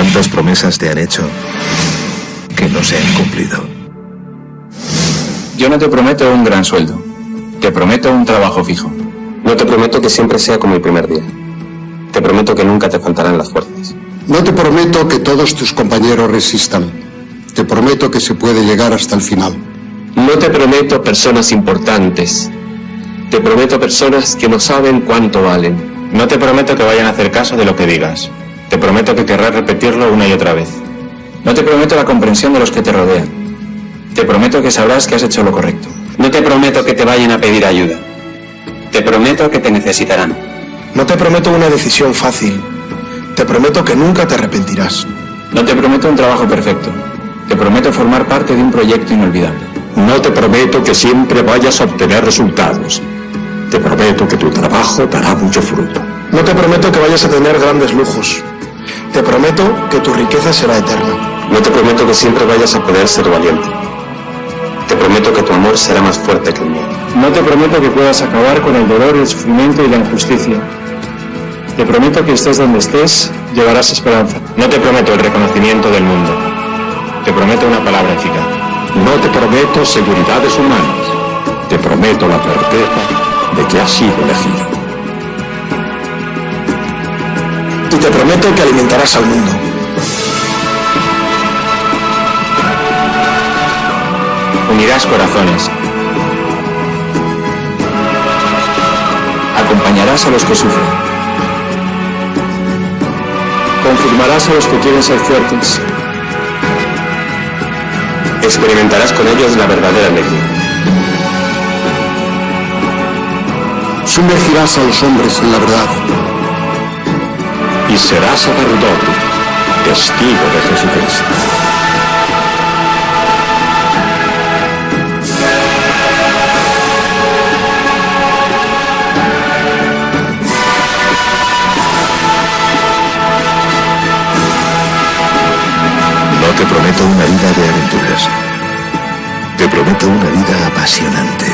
¿Cuántas promesas te han hecho que no se han cumplido? Yo no te prometo un gran sueldo. Te prometo un trabajo fijo. No te prometo que siempre sea como el primer día. Te prometo que nunca te faltarán las fuerzas. No te prometo que todos tus compañeros resistan. Te prometo que se puede llegar hasta el final. No te prometo personas importantes. Te prometo personas que no saben cuánto valen. No te prometo que vayan a hacer caso de lo que digas. Te prometo que querrás repetirlo una y otra vez. No te prometo la comprensión de los que te rodean. Te prometo que sabrás que has hecho lo correcto. No te prometo que te vayan a pedir ayuda. Te prometo que te necesitarán. No te prometo una decisión fácil. Te prometo que nunca te arrepentirás. No te prometo un trabajo perfecto. Te prometo formar parte de un proyecto inolvidable. No te prometo que siempre vayas a obtener resultados. Te prometo que tu trabajo dará mucho fruto. No te prometo que vayas a tener grandes lujos. Te prometo que tu riqueza será eterna. No te prometo que siempre vayas a poder ser valiente. Te prometo que tu amor será más fuerte que el mío. No te prometo que puedas acabar con el dolor, el sufrimiento y la injusticia. Te prometo que estés donde estés, llevarás esperanza. No te prometo el reconocimiento del mundo. Te prometo una palabra eficaz. No te prometo seguridades humanas. Te prometo la certeza de que has sido elegido. Y te prometo que alimentarás al mundo. Unirás corazones. Acompañarás a los que sufren. Confirmarás a los que quieren ser fuertes. Experimentarás con ellos la verdadera alegría. Sumergirás a los hombres en la verdad. Y serás sacerdote, testigo de Jesucristo. No te prometo una vida de aventuras. Te prometo una vida apasionante.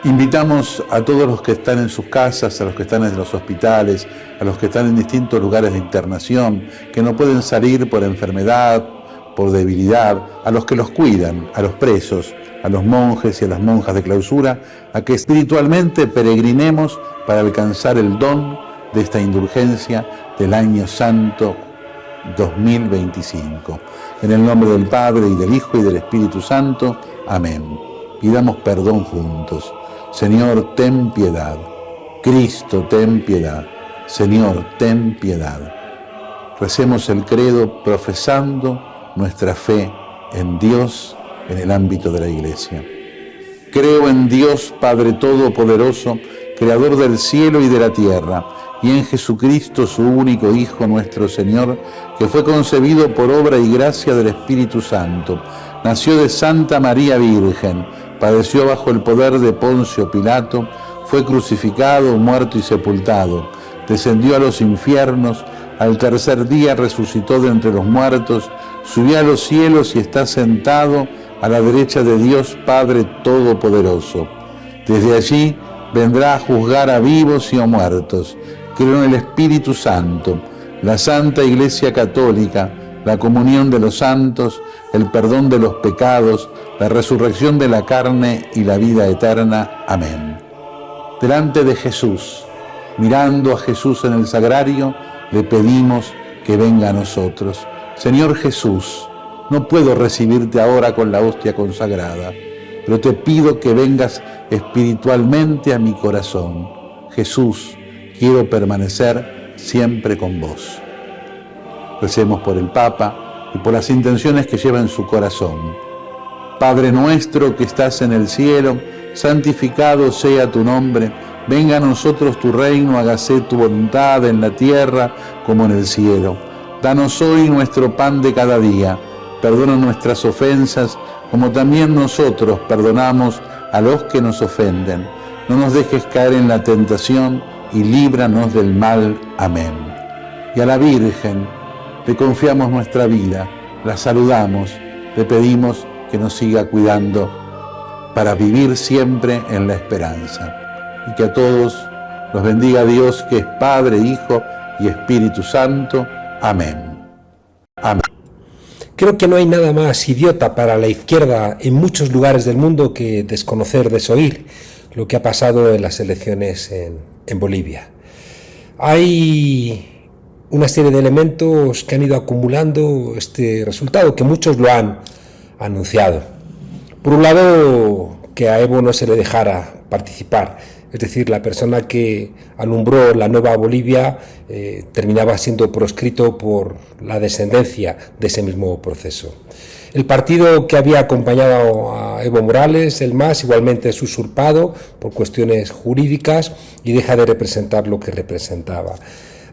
Invitamos a todos los que están en sus casas, a los que están en los hospitales, a los que están en distintos lugares de internación, que no pueden salir por enfermedad, por debilidad, a los que los cuidan, a los presos, a los monjes y a las monjas de clausura, a que espiritualmente peregrinemos para alcanzar el don de esta indulgencia del año santo 2025. En el nombre del Padre, y del Hijo, y del Espíritu Santo. Amén. Pidamos perdón juntos. Señor, ten piedad. Cristo, ten piedad. Señor, ten piedad. Recemos el credo profesando nuestra fe en Dios en el ámbito de la Iglesia. Creo en Dios Padre Todopoderoso, Creador del cielo y de la tierra, y en Jesucristo, su único Hijo, nuestro Señor, que fue concebido por obra y gracia del Espíritu Santo. Nació de Santa María Virgen, padeció bajo el poder de Poncio Pilato, fue crucificado, muerto y sepultado, descendió a los infiernos, al tercer día resucitó de entre los muertos, subió a los cielos y está sentado a la derecha de Dios Padre Todopoderoso. Desde allí vendrá a juzgar a vivos y a muertos. Creo en el Espíritu Santo, la Santa Iglesia Católica, la comunión de los santos, el perdón de los pecados, la resurrección de la carne y la vida eterna. Amén. Delante de Jesús, mirando a Jesús en el sagrario, le pedimos que venga a nosotros. Señor Jesús, no puedo recibirte ahora con la hostia consagrada, pero te pido que vengas espiritualmente a mi corazón. Jesús, quiero permanecer siempre con vos. Recemos por el Papa y por las intenciones que lleva en su corazón. Padre nuestro que estás en el cielo, santificado sea tu nombre. Venga a nosotros tu reino, hágase tu voluntad en la tierra como en el cielo. Danos hoy nuestro pan de cada día. Perdona nuestras ofensas, como también nosotros perdonamos a los que nos ofenden. No nos dejes caer en la tentación y líbranos del mal. Amén. Y a la Virgen le confiamos nuestra vida, la saludamos, le pedimos que nos siga cuidando para vivir siempre en la esperanza. Y que a todos los bendiga Dios, que es Padre, Hijo y Espíritu Santo. Amén. Amén. Creo que no hay nada más idiota para la izquierda en muchos lugares del mundo que desconocer, desoír lo que ha pasado en las elecciones en Bolivia. Hay una serie de elementos que han ido acumulando este resultado, que muchos lo han anunciado. Por un lado, que a Evo no se le dejara participar, es decir, la persona que alumbró la nueva Bolivia terminaba siendo proscrito por la descendencia de ese mismo proceso. El partido que había acompañado a Evo Morales, el MAS, igualmente es usurpado por cuestiones jurídicas y deja de representar lo que representaba.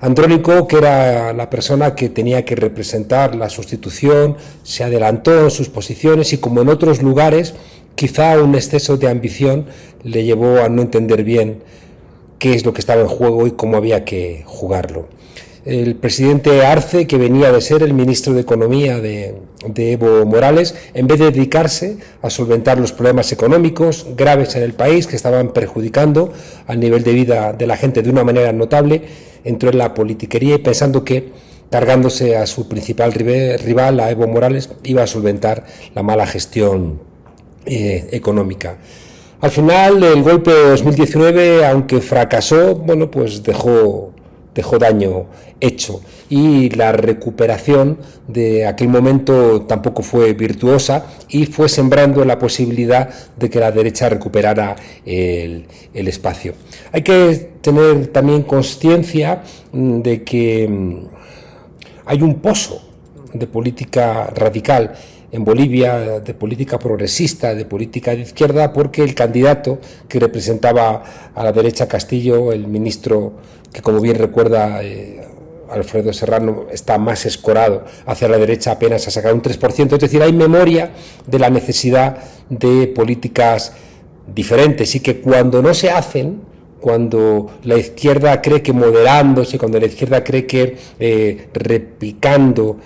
Andrónico, que era la persona que tenía que representar la sustitución, se adelantó en sus posiciones y, como en otros lugares, quizá un exceso de ambición le llevó a no entender bien qué es lo que estaba en juego y cómo había que jugarlo. El presidente Arce, que venía de ser el ministro de Economía de Evo Morales, en vez de dedicarse a solventar los problemas económicos graves en el país que estaban perjudicando al nivel de vida de la gente de una manera notable, entró en la politiquería y pensando que cargándose a su principal rival, a Evo Morales, iba a solventar la mala gestión económica. Al final, el golpe de 2019, aunque fracasó, bueno, pues dejó daño hecho, y la recuperación de aquel momento tampoco fue virtuosa y fue sembrando la posibilidad de que la derecha recuperara el espacio. Hay que tener también conciencia de que hay un pozo de política radical en Bolivia, de política progresista, de política de izquierda, porque el candidato que representaba a la derecha, Castillo, el ministro que, como bien recuerda Alfredo Serrano, está más escorado hacia la derecha, apenas ha sacado un 3%, es decir, hay memoria de la necesidad de políticas diferentes y que cuando no se hacen, cuando la izquierda cree que moderándose, cuando la izquierda cree que replicando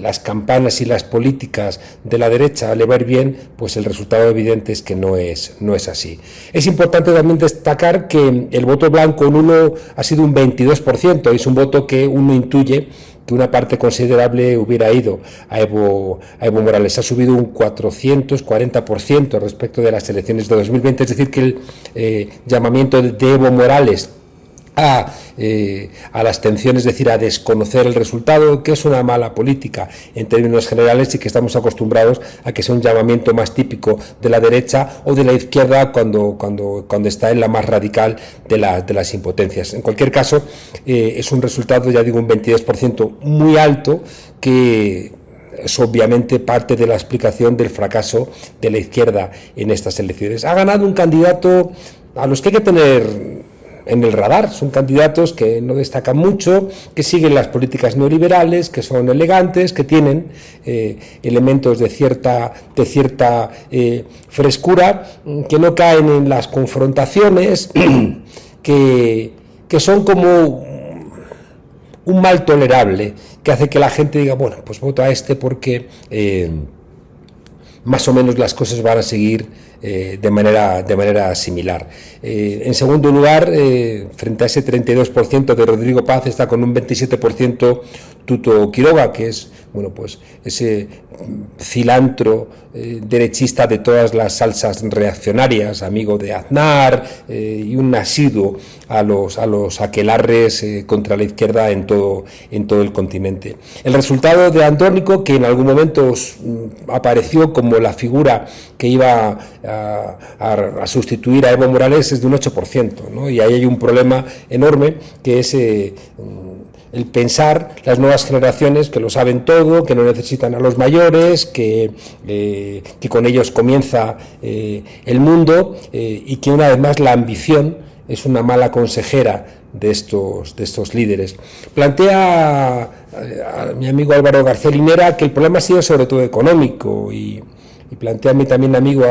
las campanas y las políticas de la derecha le va a ir bien, pues el resultado evidente es que no es así. Es importante también destacar que el voto blanco nulo ha sido un 22%, es un voto que uno intuye que una parte considerable hubiera ido a Evo Morales. Ha subido un 440% respecto de las elecciones de 2020, es decir, que el llamamiento de Evo Morales a la abstención, es decir, a desconocer el resultado, que es una mala política en términos generales y que estamos acostumbrados a que sea un llamamiento más típico de la derecha o de la izquierda cuando está en la más radical de las impotencias. En cualquier caso, es un resultado, ya digo, un 22% muy alto, que es obviamente parte de la explicación del fracaso de la izquierda en estas elecciones. Ha ganado un candidato a los que hay que tener en el radar. Son candidatos que no destacan mucho, que siguen las políticas neoliberales, que son elegantes, que tienen elementos de cierta frescura, que no caen en las confrontaciones, que son como un mal tolerable, que hace que la gente diga, bueno, pues voto a este porque más o menos las cosas van a seguir de manera similar. En segundo lugar, frente a ese 32% de Rodrigo Paz, está con un 27% Tuto Quiroga, que es, bueno, pues ese cilantro derechista de todas las salsas reaccionarias, amigo de Aznar, y un asiduo a los aquelarres contra la izquierda en todo el continente. El resultado de Andrónico, que en algún momento apareció como la figura que iba a sustituir a Evo Morales, es de un 8%, ¿no? Y ahí hay un problema enorme, que es el pensar las nuevas generaciones que lo saben todo, que no necesitan a los mayores, que con ellos comienza el mundo, y que una vez más la ambición es una mala consejera de estos líderes. Plantea a mi amigo Álvaro García Linera que el problema ha sido sobre todo económico, y plantea a mi también amigo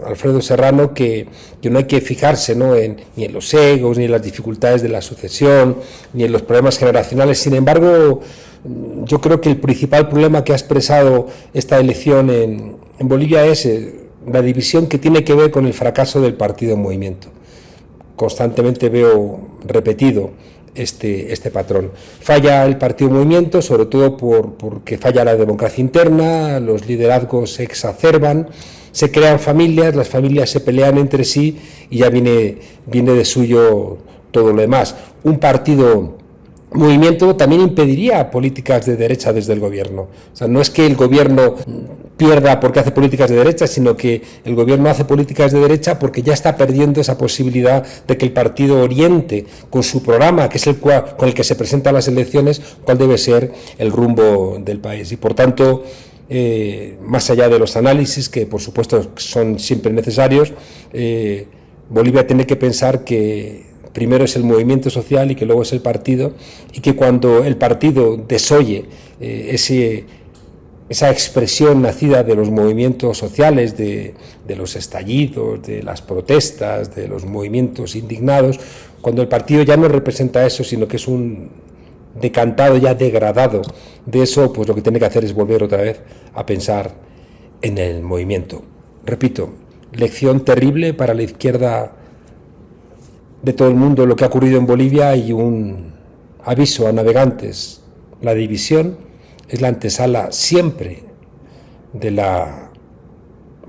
Alfredo Serrano que no hay que fijarse, ¿no?, ni en los egos, ni en las dificultades de la sucesión, ni en los problemas generacionales. Sin embargo, yo creo que el principal problema que ha expresado esta elección en Bolivia es la división que tiene que ver con el fracaso del partido en movimiento. Constantemente veo repetido este patrón. Falla el partido movimiento, sobre todo porque falla la democracia interna, los liderazgos se exacerban, se crean familias, las familias se pelean entre sí y ya viene de suyo todo lo demás. Un partido movimiento también impediría políticas de derecha desde el gobierno. O sea, no es que el gobierno pierda porque hace políticas de derecha, sino que el gobierno hace políticas de derecha porque ya está perdiendo esa posibilidad de que el partido oriente con su programa, que es con el que se presenta a las elecciones, cuál debe ser el rumbo del país. Y por tanto, más allá de los análisis, que por supuesto son siempre necesarios, Bolivia tiene que pensar que primero es el movimiento social y que luego es el partido, y que cuando el partido desoye esa expresión nacida de los movimientos sociales, de los estallidos, de las protestas, de los movimientos indignados, cuando el partido ya no representa eso, sino que es un decantado ya degradado de eso, pues lo que tiene que hacer es volver otra vez a pensar en el movimiento. Repito, lección terrible para la izquierda de todo el mundo lo que ha ocurrido en Bolivia, y un aviso a navegantes: la división es la antesala siempre de la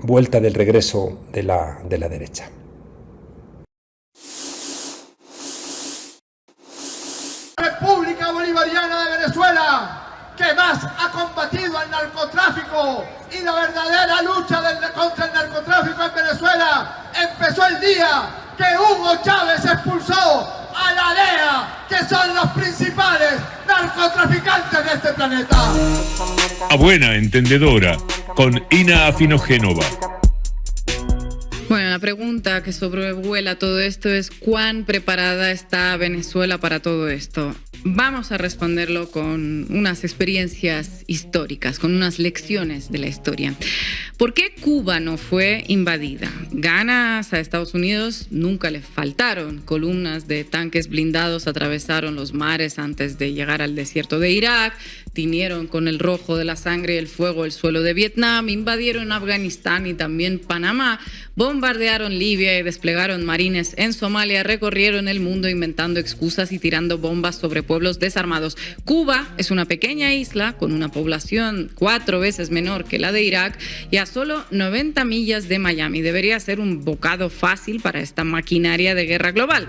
vuelta del regreso de la derecha. República Bolivariana de Venezuela, que más ha combatido al narcotráfico y la verdadera lucha contra el narcotráfico en Venezuela, empezó el día que Hugo Chávez expulsó a la DEA, que son los principales narcotraficantes de este planeta. A buena entendedora, con Ina Afinogénova. Bueno, la pregunta que sobrevuela todo esto es: ¿cuán preparada está Venezuela para todo esto? Vamos a responderlo con unas experiencias históricas, con unas lecciones de la historia. ¿Por qué Cuba no fue invadida? Ganas a Estados Unidos nunca le faltaron. Columnas de tanques blindados atravesaron los mares antes de llegar al desierto de Irak, tiñeron con el rojo de la sangre y el fuego el suelo de Vietnam, invadieron Afganistán y también Panamá, bombardearon Libia y desplegaron marines en Somalia, recorrieron el mundo inventando excusas y tirando bombas sobre pueblos desarmados. Cuba es una pequeña isla con una población 4 veces menor que la de Irak y a solo 90 millas de Miami. Debería ser un bocado fácil para esta maquinaria de guerra global.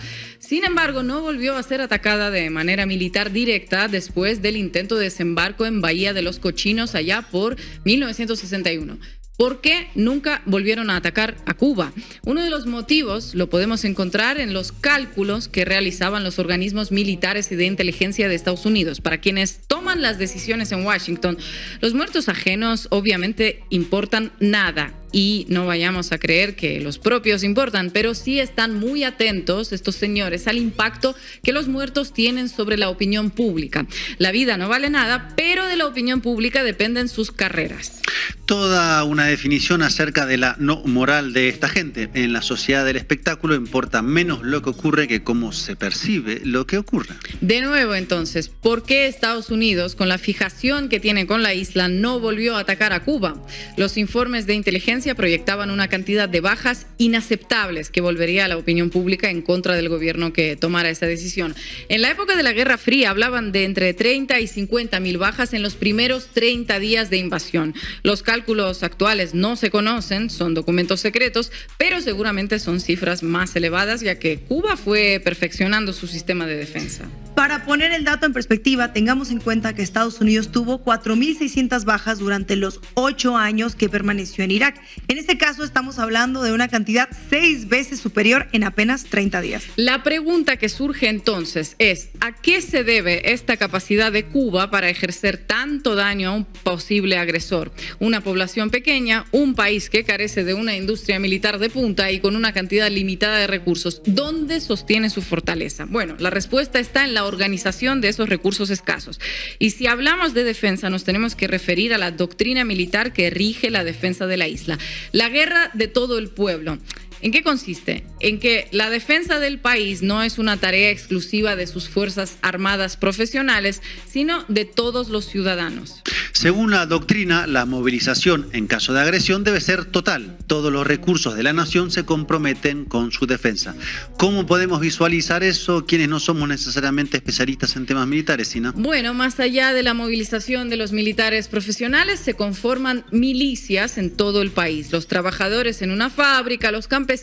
Sin embargo, no volvió a ser atacada de manera militar directa después del intento de desembarco en Bahía de los Cochinos allá por 1961. ¿Por qué nunca volvieron a atacar a Cuba? Uno de los motivos lo podemos encontrar en los cálculos que realizaban los organismos militares y de inteligencia de Estados Unidos. Para quienes toman las decisiones en Washington, los muertos ajenos obviamente importan nada. Y no vayamos a creer que los propios importan, pero sí están muy atentos estos señores al impacto que los muertos tienen sobre la opinión pública. La vida no vale nada, pero de la opinión pública dependen sus carreras. Toda una definición acerca de la no moral de esta gente. En la sociedad del espectáculo importa menos lo que ocurre que cómo se percibe lo que ocurre. De nuevo, entonces, ¿por qué Estados Unidos, con la fijación que tiene con la isla, no volvió a atacar a Cuba? Los informes de inteligencia proyectaban una cantidad de bajas inaceptables que volvería a la opinión pública en contra del gobierno que tomara esa decisión. En la época de la Guerra Fría hablaban de entre 30 y 50.000 bajas en los primeros 30 días de invasión. Los cálculos actuales no se conocen, son documentos secretos, pero seguramente son cifras más elevadas, ya que Cuba fue perfeccionando su sistema de defensa. Para poner el dato en perspectiva, tengamos en cuenta que Estados Unidos tuvo 4.600 bajas durante los 8 años que permaneció en Irak. En este caso estamos hablando de una cantidad 6 veces superior en apenas 30 días. La pregunta que surge entonces es, ¿a qué se debe esta capacidad de Cuba para ejercer tanto daño a un posible agresor? Una población pequeña, un país que carece de una industria militar de punta y con una cantidad limitada de recursos. ¿Dónde sostiene su fortaleza? Bueno, la respuesta está en la organización de esos recursos escasos. Y si hablamos de defensa, nos tenemos que referir a la doctrina militar que rige la defensa de la isla. La guerra de todo el pueblo. ¿En qué consiste? En que la defensa del país no es una tarea exclusiva de sus fuerzas armadas profesionales, sino de todos los ciudadanos. Según la doctrina, la movilización en caso de agresión debe ser total. Todos los recursos de la nación se comprometen con su defensa. ¿Cómo podemos visualizar eso quienes no somos necesariamente especialistas en temas militares, Sina? Bueno, más allá de la movilización de los militares profesionales, se conforman milicias en todo el país. Los trabajadores en una fábrica, los campesinos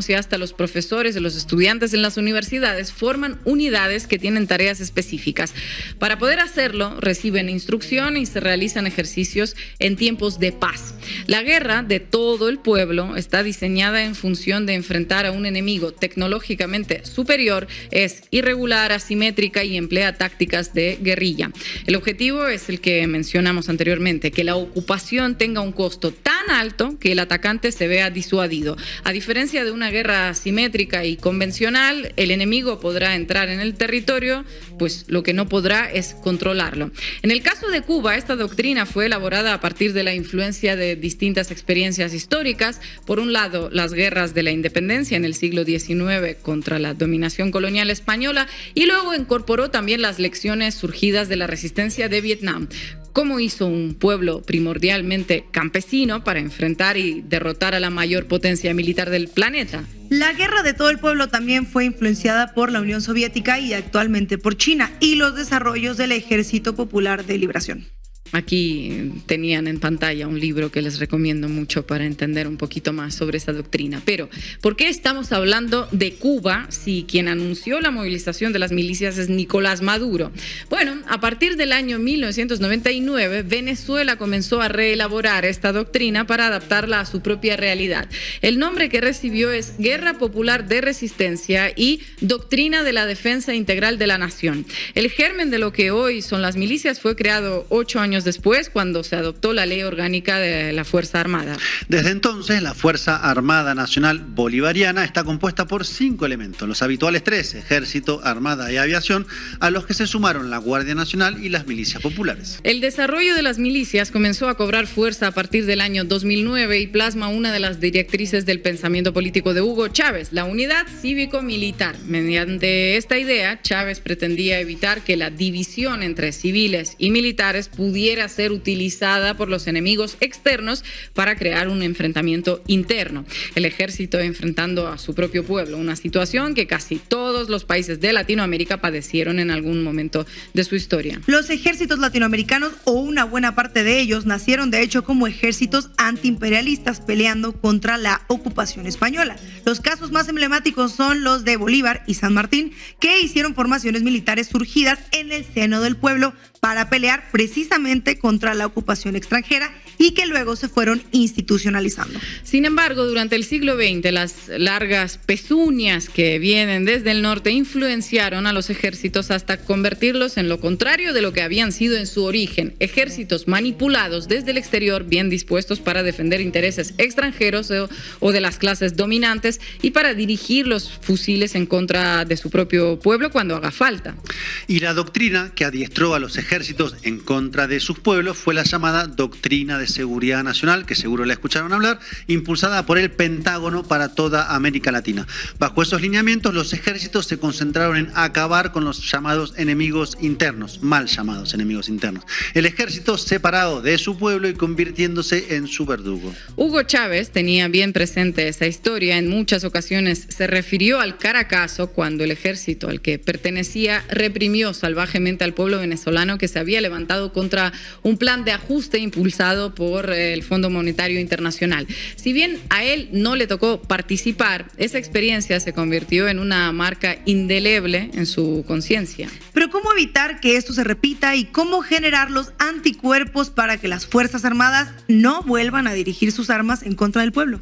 y hasta los profesores y los estudiantes en las universidades forman unidades que tienen tareas específicas. Para poder hacerlo, reciben instrucción y se realizan ejercicios en tiempos de paz. La guerra de todo el pueblo está diseñada en función de enfrentar a un enemigo tecnológicamente superior, es irregular, asimétrica y emplea tácticas de guerrilla. El objetivo es el que mencionamos anteriormente, que la ocupación tenga un costo tan alto que el atacante se vea disuadido. A diferencia de una guerra asimétrica y convencional, el enemigo podrá entrar en el territorio, pues lo que no podrá es controlarlo. En el caso de Cuba, esta doctrina fue elaborada a partir de la influencia de distintas experiencias históricas. Por un lado, las guerras de la independencia en el siglo XIX contra la dominación colonial española, y luego incorporó también las lecciones surgidas de la resistencia de Vietnam. ¿Cómo hizo un pueblo primordialmente campesino para enfrentar y derrotar a la mayor potencia militar del planeta? La guerra de todo el pueblo también fue influenciada por la Unión Soviética y actualmente por China y los desarrollos del Ejército Popular de Liberación. Aquí tenían en pantalla un libro que les recomiendo mucho para entender un poquito más sobre esa doctrina. Pero, ¿por qué estamos hablando de Cuba si quien anunció la movilización de las milicias es Nicolás Maduro? Bueno, a partir del año 1999, Venezuela comenzó a reelaborar esta doctrina para adaptarla a su propia realidad. El nombre que recibió es Guerra Popular de Resistencia y Doctrina de la Defensa Integral de la Nación. El germen de lo que hoy son las milicias fue creado 8 años después, cuando se adoptó la Ley Orgánica de la Fuerza Armada. Desde entonces, la Fuerza Armada Nacional Bolivariana está compuesta por 5 elementos, los habituales 3, Ejército, Armada y Aviación, a los que se sumaron la Guardia Nacional y las milicias populares. El desarrollo de las milicias comenzó a cobrar fuerza a partir del año 2009 y plasma una de las directrices del pensamiento político de Hugo Chávez, la unidad cívico-militar. Mediante esta idea, Chávez pretendía evitar que la división entre civiles y militares pudiera pudiera ser utilizada por los enemigos externos para crear un enfrentamiento interno. El ejército enfrentando a su propio pueblo, una situación que casi todos los países de Latinoamérica padecieron en algún momento de su historia. Los ejércitos latinoamericanos, o una buena parte de ellos, nacieron de hecho como ejércitos antiimperialistas peleando contra la ocupación española. Los casos más emblemáticos son los de Bolívar y San Martín, que hicieron formaciones militares surgidas en el seno del pueblo para pelear precisamente contra la ocupación extranjera y que luego se fueron institucionalizando. Sin embargo, durante el siglo XX, las largas pezuñas que vienen desde el norte influenciaron a los ejércitos hasta convertirlos en lo contrario de lo que habían sido en su origen, ejércitos manipulados desde el exterior, bien dispuestos para defender intereses extranjeros o de las clases dominantes y para dirigir los fusiles en contra de su propio pueblo cuando haga falta. Y la doctrina que adiestró a los ejércitos en contra de sus pueblos fue la llamada Doctrina de Seguridad Nacional, que seguro la escucharon hablar, impulsada por el Pentágono para toda América Latina. Bajo esos lineamientos, los ejércitos se concentraron en acabar con los llamados enemigos internos, mal llamados enemigos internos. El ejército separado de su pueblo y convirtiéndose en su verdugo. Hugo Chávez tenía bien presente esa historia. En muchas ocasiones se refirió al Caracazo cuando el ejército al que pertenecía reprimió salvajemente al pueblo venezolano que se había levantado contra un plan de ajuste impulsado por el Fondo Monetario Internacional. Si bien a él no le tocó participar, esa experiencia se convirtió en una marca indeleble en su conciencia. Pero ¿cómo evitar que esto se repita y cómo generar los anticuerpos para que las Fuerzas Armadas no vuelvan a dirigir sus armas en contra del pueblo?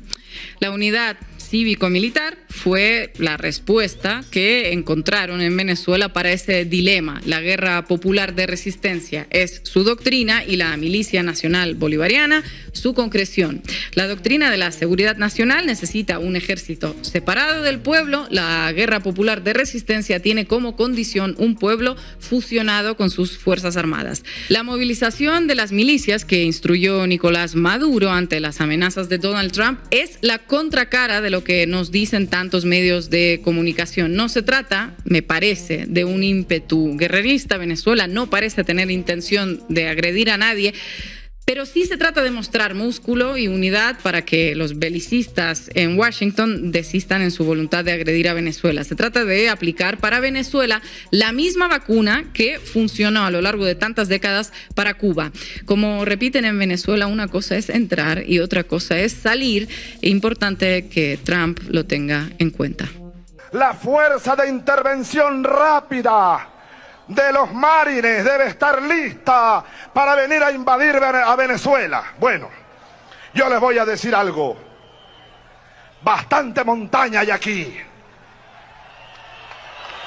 La unidad cívico-militar fue la respuesta que encontraron en Venezuela para ese dilema. La Guerra Popular de Resistencia es su doctrina y la Milicia Nacional Bolivariana su concreción. La doctrina de la seguridad nacional necesita un ejército separado del pueblo. La Guerra Popular de Resistencia tiene como condición un pueblo fusionado con sus fuerzas armadas. La movilización de las milicias que instruyó Nicolás Maduro ante las amenazas de Donald Trump es la contracara de lo que nos dicen tantos medios de comunicación. No se trata, me parece, de un ímpetu guerrerista. Venezuela no parece tener intención de agredir a nadie, pero sí se trata de mostrar músculo y unidad para que los belicistas en Washington desistan en su voluntad de agredir a Venezuela. Se trata de aplicar para Venezuela la misma vacuna que funcionó a lo largo de tantas décadas para Cuba. Como repiten en Venezuela, una cosa es entrar y otra cosa es salir. Es importante que Trump lo tenga en cuenta. La fuerza de intervención rápida de los marines debe estar lista para venir a invadir a Venezuela. Bueno, yo les voy a decir algo. Bastante montaña hay aquí.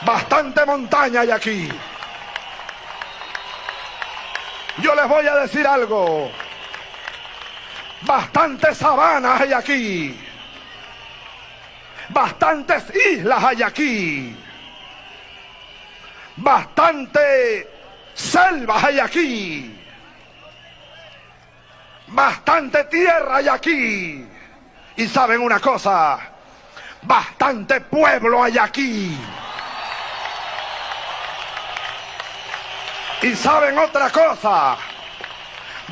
Bastante montaña hay aquí. Yo les voy a decir algo. Bastantes sabanas hay aquí. Bastantes islas hay aquí. Bastante selvas hay aquí. Bastante tierra hay aquí. Y saben una cosa, bastante pueblo hay aquí. Y saben otra cosa,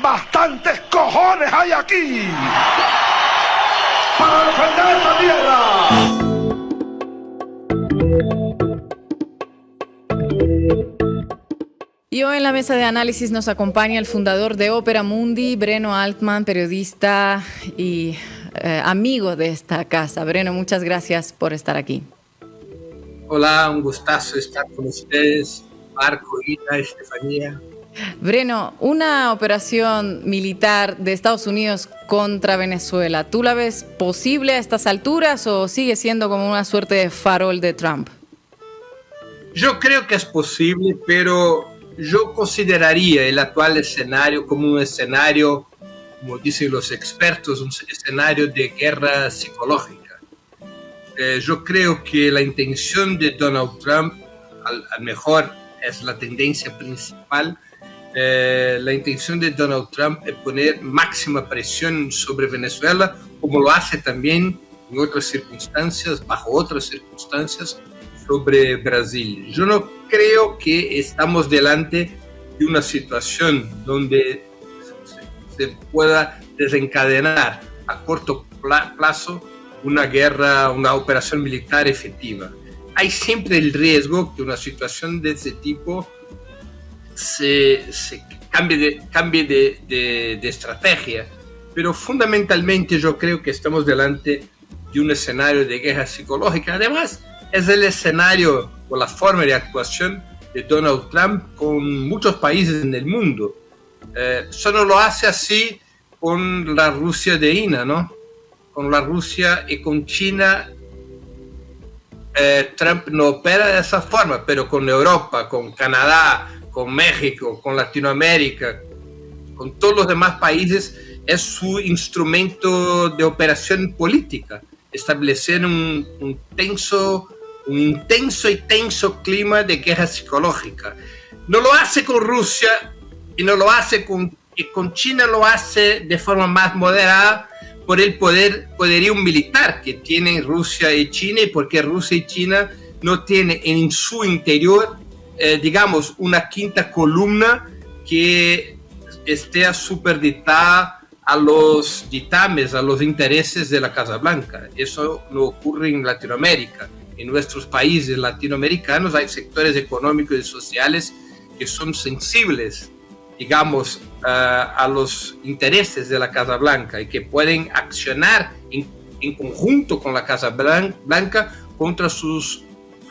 bastantes cojones hay aquí para defender esta tierra. Y hoy en la mesa de análisis nos acompaña el fundador de Opera Mundi, Breno Altman, periodista y amigo de esta casa. Breno, muchas gracias por estar aquí. Hola, un gustazo estar con ustedes, Marco, Ina, Estefanía. Breno, una operación militar de Estados Unidos contra Venezuela, ¿tú la ves posible a estas alturas o sigue siendo como una suerte de farol de Trump? Yo creo que es posible, pero yo consideraría el actual escenario como un escenario, como dicen los expertos, un escenario de guerra psicológica. Yo creo que la intención de Donald Trump, al mejor es la tendencia principal, la intención de Donald Trump es poner máxima presión sobre Venezuela, como lo hace también en otras circunstancias, bajo otras circunstancias, sobre Brasil. Yo no creo que estamos delante de una situación donde se pueda desencadenar a corto plazo una guerra, una operación militar efectiva. Hay siempre el riesgo que una situación de ese tipo se cambie de estrategia, pero fundamentalmente yo creo que estamos delante de un escenario de guerra psicológica. Además, es el escenario o la forma de actuación de Donald Trump con muchos países en el mundo. Solo lo hace así con la Rusia de Ina, ¿no? Con la Rusia y con China. Trump no opera de esa forma, pero con Europa, con Canadá, con México, con Latinoamérica, con todos los demás países, es su instrumento de operación política, establecer un intenso y tenso clima de guerra psicológica. No lo hace con Rusia y no lo hace con China, lo hace de forma más moderada por el poderío militar que tienen Rusia y China, y porque Rusia y China no tienen en su interior, digamos, una quinta columna que esté supeditada a los dictámenes, a los intereses de la Casa Blanca. Eso no ocurre en Latinoamérica. En nuestros países latinoamericanos hay sectores económicos y sociales que son sensibles, digamos, a los intereses de la Casa Blanca y que pueden accionar en conjunto con la Casa Blanca contra sus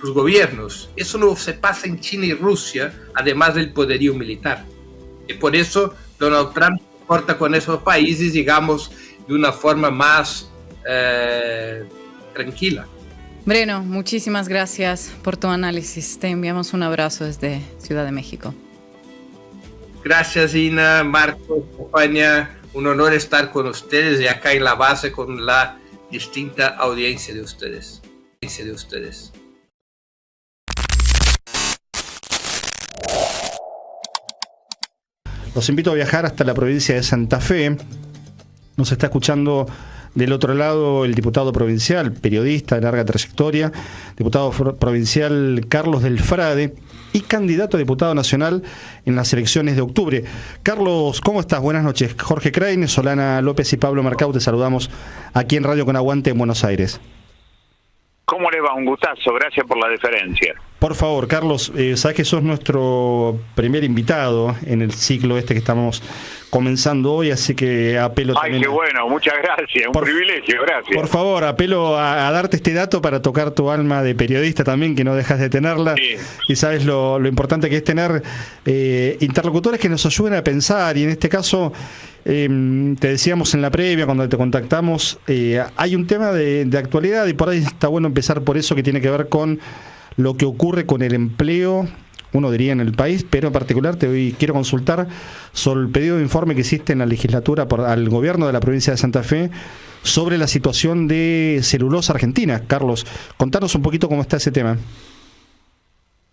gobiernos. Eso no se pasa en China y Rusia, además del poderío militar. Y por eso Donald Trump se corta con esos países, digamos, de una forma más tranquila. Breno, muchísimas gracias por tu análisis. Te enviamos un abrazo desde Ciudad de México. Gracias, Ina, Marcos, España. Un honor estar con ustedes y acá en la base con la distinta audiencia de ustedes. Los invito a viajar hasta la provincia de Santa Fe. Nos está escuchando del otro lado el diputado provincial, periodista de larga trayectoria, diputado provincial Carlos del Frade y candidato a diputado nacional en las elecciones de octubre. Carlos, ¿cómo estás? Buenas noches. Jorge Kraine, Solana López y Pablo Marcau, te saludamos aquí en Radio Con Aguante en Buenos Aires. ¿Cómo le va? Un gustazo, gracias por la deferencia. Por favor, Carlos, sabes que sos nuestro primer invitado en el ciclo que estamos comenzando hoy, así que apelo también... Ay, qué bueno, muchas gracias, un privilegio, gracias. Por favor, apelo a darte este dato para tocar tu alma de periodista también, que no dejas de tenerla, sí. Y sabes lo importante que es tener interlocutores que nos ayuden a pensar, y en este caso... te decíamos en la previa cuando te contactamos, hay un tema de actualidad y por ahí está bueno empezar por eso, que tiene que ver con lo que ocurre con el empleo, uno diría en el país, pero en particular quiero consultar sobre el pedido de informe que existe en la legislatura al gobierno de la provincia de Santa Fe sobre la situación de Celulosa Argentina. Carlos, contanos un poquito cómo está ese tema.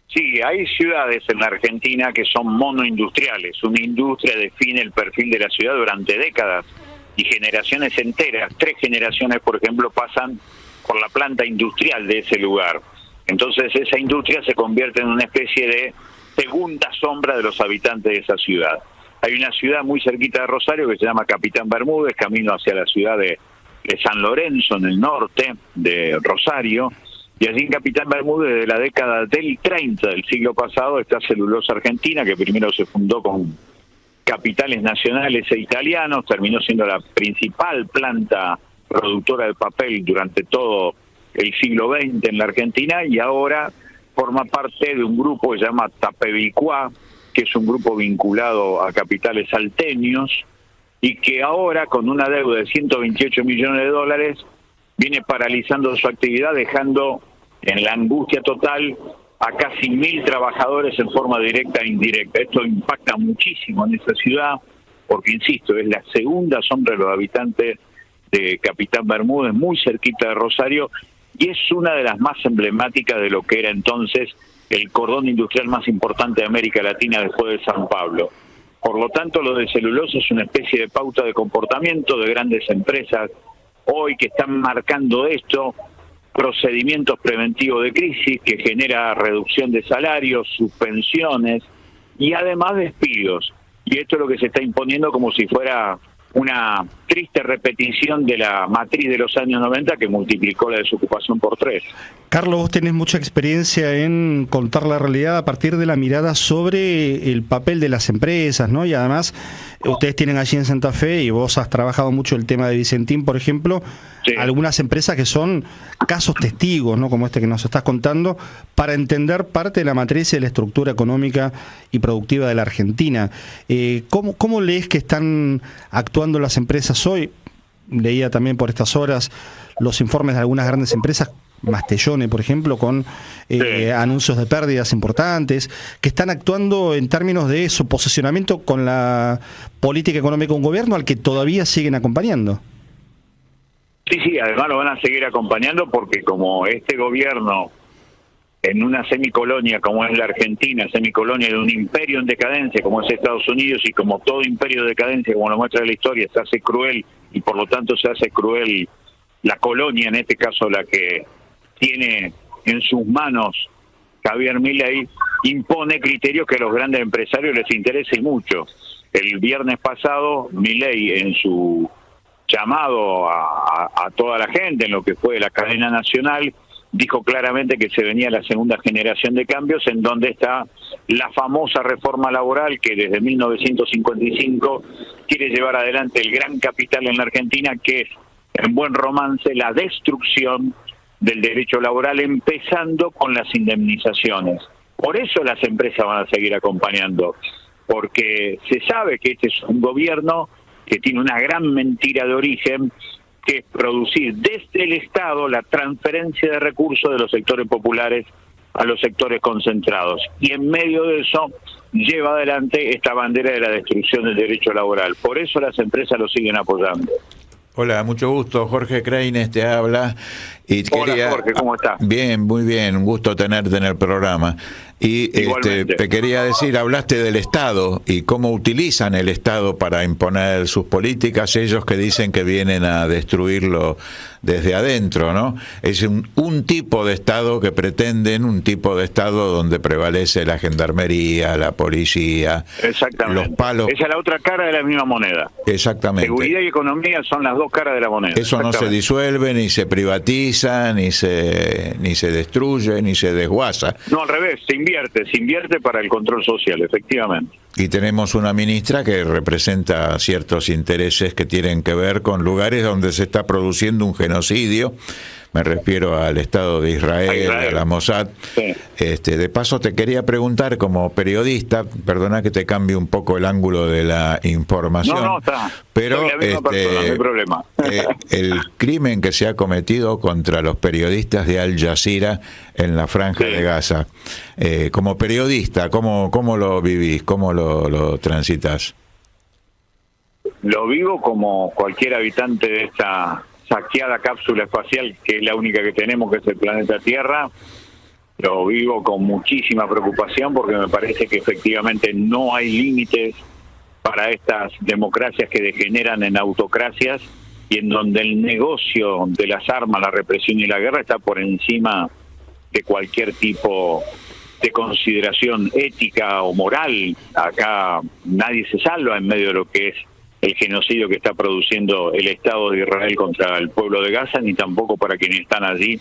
Sí, hay ciudades en la Argentina que son monoindustriales. Una industria define el perfil de la ciudad durante décadas y generaciones enteras. 3 generaciones, por ejemplo, pasan por la planta industrial de ese lugar. Entonces esa industria se convierte en una especie de segunda sombra de los habitantes de esa ciudad. Hay una ciudad muy cerquita de Rosario que se llama Capitán Bermúdez, camino hacia la ciudad de San Lorenzo, en el norte de Rosario. Y allí en Capitán Bermúdez, de la década del 30 del siglo pasado, está Celulosa Argentina, que primero se fundó con capitales nacionales e italianos, terminó siendo la principal planta productora de papel durante todo el siglo XX en la Argentina, y ahora forma parte de un grupo que se llama Tapevicuá, que es un grupo vinculado a capitales salteños, y que ahora, con una deuda de 128 millones de dólares, viene paralizando su actividad, dejando en la angustia total a casi 1.000 trabajadores en forma directa e indirecta. Esto impacta muchísimo en esa ciudad, porque, insisto, es la segunda sombra de los habitantes de Capitán Bermúdez, muy cerquita de Rosario, y es una de las más emblemáticas de lo que era entonces el cordón industrial más importante de América Latina después de San Pablo. Por lo tanto, lo de Celulosa es una especie de pauta de comportamiento de grandes empresas hoy que están marcando esto, procedimientos preventivos de crisis que genera reducción de salarios, suspensiones, y además despidos. Y esto es lo que se está imponiendo como si fuera una triste repetición de la matriz de los años 90 que multiplicó la desocupación por 3. Carlos, vos tenés mucha experiencia en contar la realidad a partir de la mirada sobre el papel de las empresas, ¿no? Y además, ustedes tienen allí en Santa Fe, y vos has trabajado mucho el tema de Vicentín, por ejemplo, sí, algunas empresas que son casos testigos, ¿no? Como este que nos estás contando, para entender parte de la matriz y de la estructura económica y productiva de la Argentina. ¿Cómo lees que están actuando las empresas hoy? Leía también por estas horas los informes de algunas grandes empresas, Mastellone, por ejemplo, con anuncios de pérdidas importantes, que están actuando en términos de su posicionamiento con la política económica de un gobierno al que todavía siguen acompañando. Sí, además lo van a seguir acompañando porque como este gobierno, en una semicolonia como es la Argentina, semicolonia de un imperio en decadencia como es Estados Unidos, y como todo imperio de decadencia, como lo muestra la historia, se hace cruel, y por lo tanto se hace cruel la colonia, en este caso la que tiene en sus manos Javier Milei, impone criterios que a los grandes empresarios les interese mucho. El viernes pasado, Milei, en su llamado a toda la gente, en lo que fue la cadena nacional, dijo claramente que se venía la segunda generación de cambios, en donde está la famosa reforma laboral que desde 1955 quiere llevar adelante el gran capital en la Argentina, que es, en buen romance, la destrucción del derecho laboral, empezando con las indemnizaciones. Por eso las empresas van a seguir acompañando, porque se sabe que este es un gobierno que tiene una gran mentira de origen, que es producir desde el Estado la transferencia de recursos de los sectores populares a los sectores concentrados. Y en medio de eso lleva adelante esta bandera de la destrucción del derecho laboral. Por eso las empresas lo siguen apoyando. Hola, mucho gusto. Jorge Kreines te habla. Y Hola, Jorge, ¿cómo estás? Bien, muy bien. Un gusto tenerte en el programa. Y te quería decir, hablaste del Estado y cómo utilizan el Estado para imponer sus políticas, ellos que dicen que vienen a destruirlo desde adentro, ¿no? Es un tipo de Estado que pretenden, un tipo de Estado donde prevalece la gendarmería, la policía. Exactamente. Los palos. Esa es la otra cara de la misma moneda. Exactamente. Seguridad y economía son las dos caras de la moneda. Eso no se disuelve, ni se privatiza, ni se destruye, ni se desguaza. No, al revés, se invierte para el control social, efectivamente. Y tenemos una ministra que representa ciertos intereses que tienen que ver con lugares donde se está produciendo un genocidio. Me refiero al Estado de Israel, a la Mossad. Sí. De paso te quería preguntar, como periodista, perdona que te cambie un poco el ángulo de la información. No, está. Pero soy la misma persona, no hay problema. El crimen que se ha cometido contra los periodistas de Al Jazeera en la Franja de Gaza, como periodista, ¿cómo lo vivís? ¿Cómo lo transitas? Lo vivo como cualquier habitante de esta saqueada cápsula espacial, que es la única que tenemos, que es el planeta Tierra. Lo vivo con muchísima preocupación porque me parece que efectivamente no hay límites para estas democracias que degeneran en autocracias y en donde el negocio de las armas, la represión y la guerra está por encima de cualquier tipo de consideración ética o moral. Acá nadie se salva en medio de lo que es el genocidio que está produciendo el Estado de Israel contra el pueblo de Gaza, ni tampoco para quienes están allí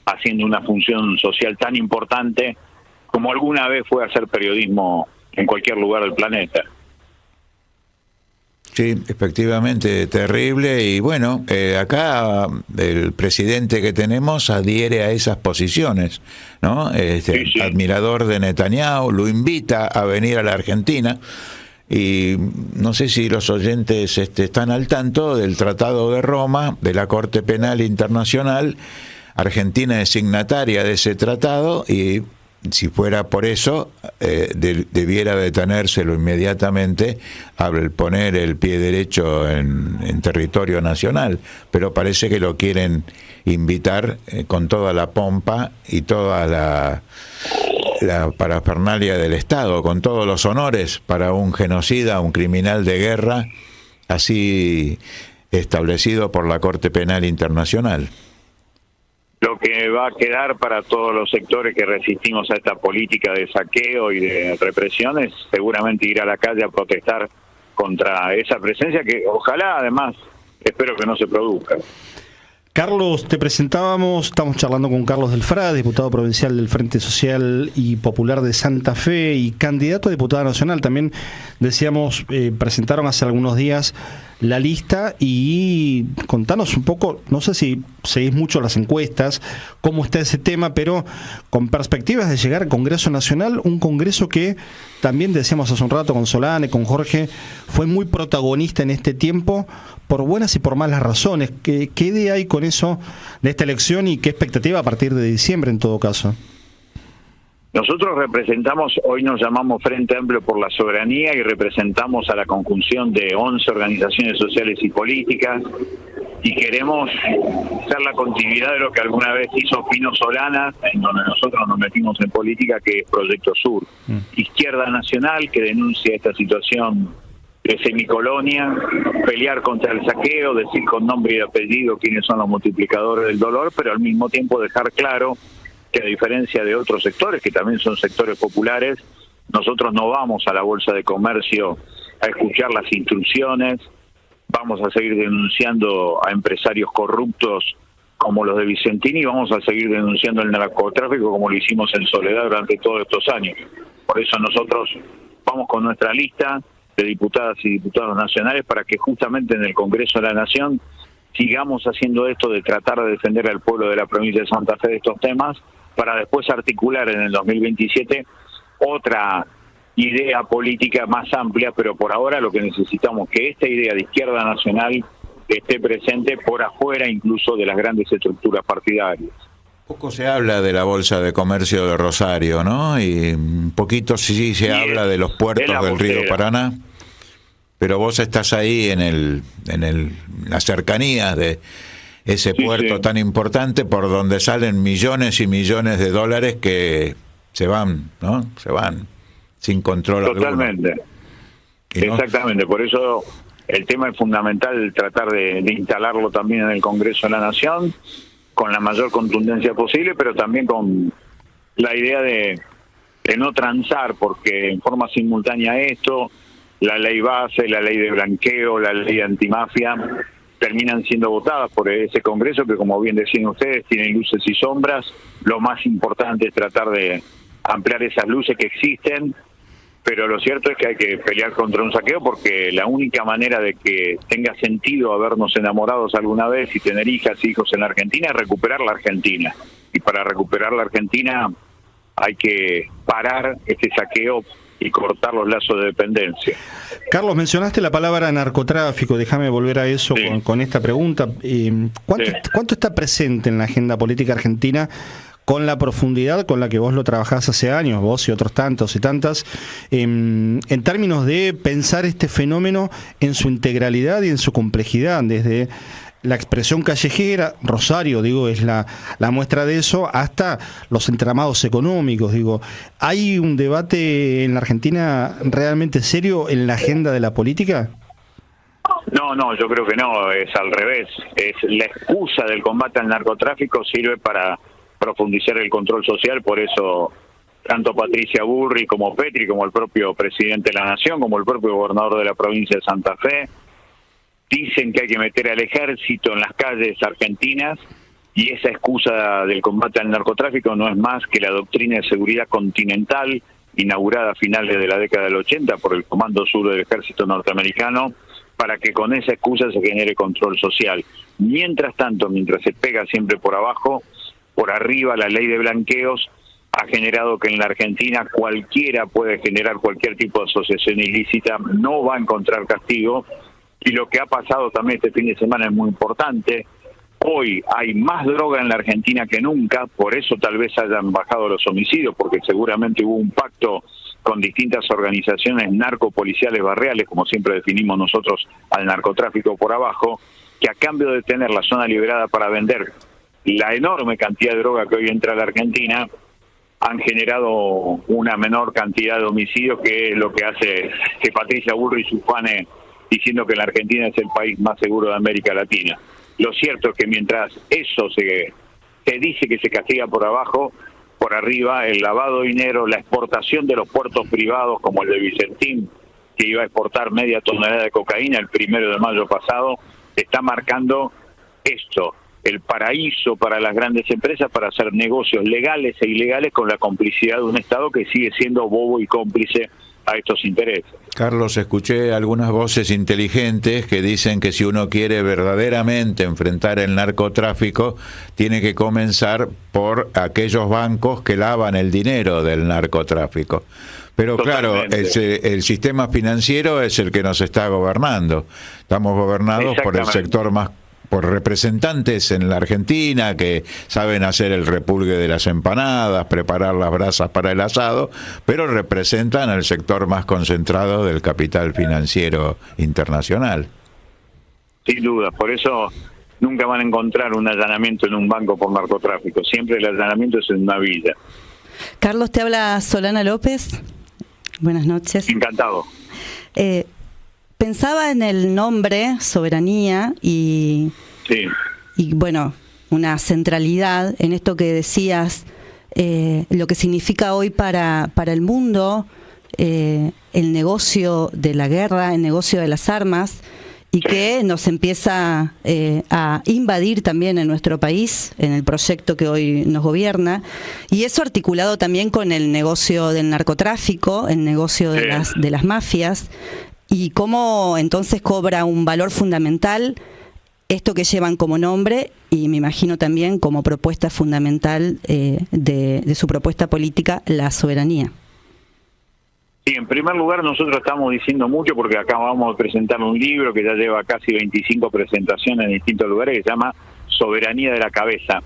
haciendo una función social tan importante como alguna vez fue hacer periodismo en cualquier lugar del planeta. Sí, efectivamente, terrible. Y bueno, acá el presidente que tenemos adhiere a esas posiciones, ¿no? Sí. Admirador de Netanyahu, lo invita a venir a la Argentina. Y no sé si los oyentes están al tanto del Tratado de Roma, de la Corte Penal Internacional. Argentina es signataria de ese tratado y si fuera por eso, debiera detenérselo inmediatamente al poner el pie derecho en territorio nacional. Pero parece que lo quieren invitar con toda la pompa y toda la parafernalia del Estado, con todos los honores para un genocida, un criminal de guerra, así establecido por la Corte Penal Internacional. lo que va a quedar para todos los sectores que resistimos a esta política de saqueo y de represión es seguramente ir a la calle a protestar contra esa presencia que ojalá además espero que no se produzca. Carlos, te presentábamos, estamos charlando con Carlos Delfrade, diputado provincial del Frente Social y Popular de Santa Fe y candidato a diputada nacional. También decíamos, presentaron hace algunos días la lista y contanos un poco, no sé si seguís mucho las encuestas, cómo está ese tema, pero con perspectivas de llegar al Congreso Nacional, un Congreso que también decíamos hace un rato con Solane, con Jorge, fue muy protagonista en este tiempo por buenas y por malas razones. ¿Qué idea hay con eso de esta elección y qué expectativa a partir de diciembre en todo caso? Nosotros representamos, hoy nos llamamos Frente Amplio por la Soberanía y representamos a la conjunción de 11 organizaciones sociales y políticas y queremos ser la continuidad de lo que alguna vez hizo Pino Solana, en donde nosotros nos metimos en política, que es Proyecto Sur. Izquierda Nacional, que denuncia esta situación de semicolonia, pelear contra el saqueo, decir con nombre y apellido quiénes son los multiplicadores del dolor, pero al mismo tiempo dejar claro que a diferencia de otros sectores, que también son sectores populares, nosotros no vamos a la Bolsa de Comercio a escuchar las instrucciones, vamos a seguir denunciando a empresarios corruptos como los de Vicentini y vamos a seguir denunciando el narcotráfico como lo hicimos en Soledad durante todos estos años. Por eso nosotros vamos con nuestra lista de diputadas y diputados nacionales para que justamente en el Congreso de la Nación sigamos haciendo esto de tratar de defender al pueblo de la provincia de Santa Fe de estos temas, para después articular en el 2027 otra idea política más amplia, pero por ahora lo que necesitamos es que esta idea de izquierda nacional esté presente por afuera incluso de las grandes estructuras partidarias. Poco se habla de la Bolsa de Comercio de Rosario, ¿no? Y un poquito sí se habla de los puertos del río Paraná, pero vos estás ahí en las cercanías de ese puerto tan importante por donde salen millones y millones de dólares que se van, ¿no? Se van sin control. Totalmente. Exactamente, por eso el tema es fundamental tratar de instalarlo también en el Congreso de la Nación con la mayor contundencia posible, pero también con la idea de no transar, porque en forma simultánea esto, la ley base, la ley de blanqueo, la ley antimafia, terminan siendo votadas por ese Congreso que, como bien decían ustedes, tiene luces y sombras. Lo más importante es tratar de ampliar esas luces que existen, pero lo cierto es que hay que pelear contra un saqueo porque la única manera de que tenga sentido habernos enamorados alguna vez y tener hijas e hijos en la Argentina es recuperar la Argentina. Y para recuperar la Argentina hay que parar este saqueo y cortar los lazos de dependencia. Carlos, mencionaste la palabra narcotráfico, déjame volver a eso con esta pregunta. ¿Cuánto está presente en la agenda política argentina con la profundidad con la que vos lo trabajás hace años, vos y otros tantos y tantas, en términos de pensar este fenómeno en su integralidad y en su complejidad, desde la expresión callejera, Rosario, digo, es la muestra de eso, hasta los entramados económicos, digo. ¿Hay un debate en la Argentina realmente serio en la agenda de la política? No, yo creo que no, es al revés. Es la excusa del combate al narcotráfico sirve para profundizar el control social, por eso tanto Patricia Burri como Petri, como el propio presidente de la Nación, como el propio gobernador de la provincia de Santa Fe, dicen que hay que meter al ejército en las calles argentinas y esa excusa del combate al narcotráfico no es más que la doctrina de seguridad continental inaugurada a finales de la década del 80 por el Comando Sur del Ejército Norteamericano para que con esa excusa se genere control social. Mientras tanto, mientras se pega siempre por abajo, por arriba la ley de blanqueos ha generado que en la Argentina cualquiera puede generar cualquier tipo de asociación ilícita, no va a encontrar castigo. Y lo que ha pasado también este fin de semana es muy importante. Hoy hay más droga en la Argentina que nunca, por eso tal vez hayan bajado los homicidios, porque seguramente hubo un pacto con distintas organizaciones narcopoliciales barriales, como siempre definimos nosotros al narcotráfico por abajo, que a cambio de tener la zona liberada para vender la enorme cantidad de droga que hoy entra a la Argentina, han generado una menor cantidad de homicidios, que es lo que hace que Patricia Burri se ufane diciendo que la Argentina es el país más seguro de América Latina. Lo cierto es que mientras eso se se dice que se castiga por abajo, por arriba, el lavado de dinero, la exportación de los puertos privados como el de Vicentín, que iba a exportar media tonelada de cocaína el 1 de mayo pasado, está marcando esto, el paraíso para las grandes empresas para hacer negocios legales e ilegales con la complicidad de un Estado que sigue siendo bobo y cómplice a estos intereses. Carlos, escuché algunas voces inteligentes que dicen que si uno quiere verdaderamente enfrentar el narcotráfico, tiene que comenzar por aquellos bancos que lavan el dinero del narcotráfico. Pero claro, el sistema financiero es el que nos está gobernando. Estamos gobernados por el sector más, por representantes en la Argentina que saben hacer el repulgue de las empanadas, preparar las brasas para el asado, pero representan al sector más concentrado del capital financiero internacional. Sin duda, por eso nunca van a encontrar un allanamiento en un banco por narcotráfico, siempre el allanamiento es en una villa. Carlos, te habla Solana López. Buenas noches. Encantado. Pensaba en el nombre, soberanía, y bueno, una centralidad en esto que decías, lo que significa hoy para el mundo el negocio de la guerra, el negocio de las armas, y que nos empieza a invadir también en nuestro país, en el proyecto que hoy nos gobierna, y eso articulado también con el negocio del narcotráfico, el negocio de las mafias, y cómo entonces cobra un valor fundamental esto que llevan como nombre, y me imagino también como propuesta fundamental de su propuesta política, la soberanía. Sí, en primer lugar nosotros estamos diciendo mucho porque acabamos de presentar un libro que ya lleva casi 25 presentaciones en distintos lugares que se llama Soberanía de la Cabeza.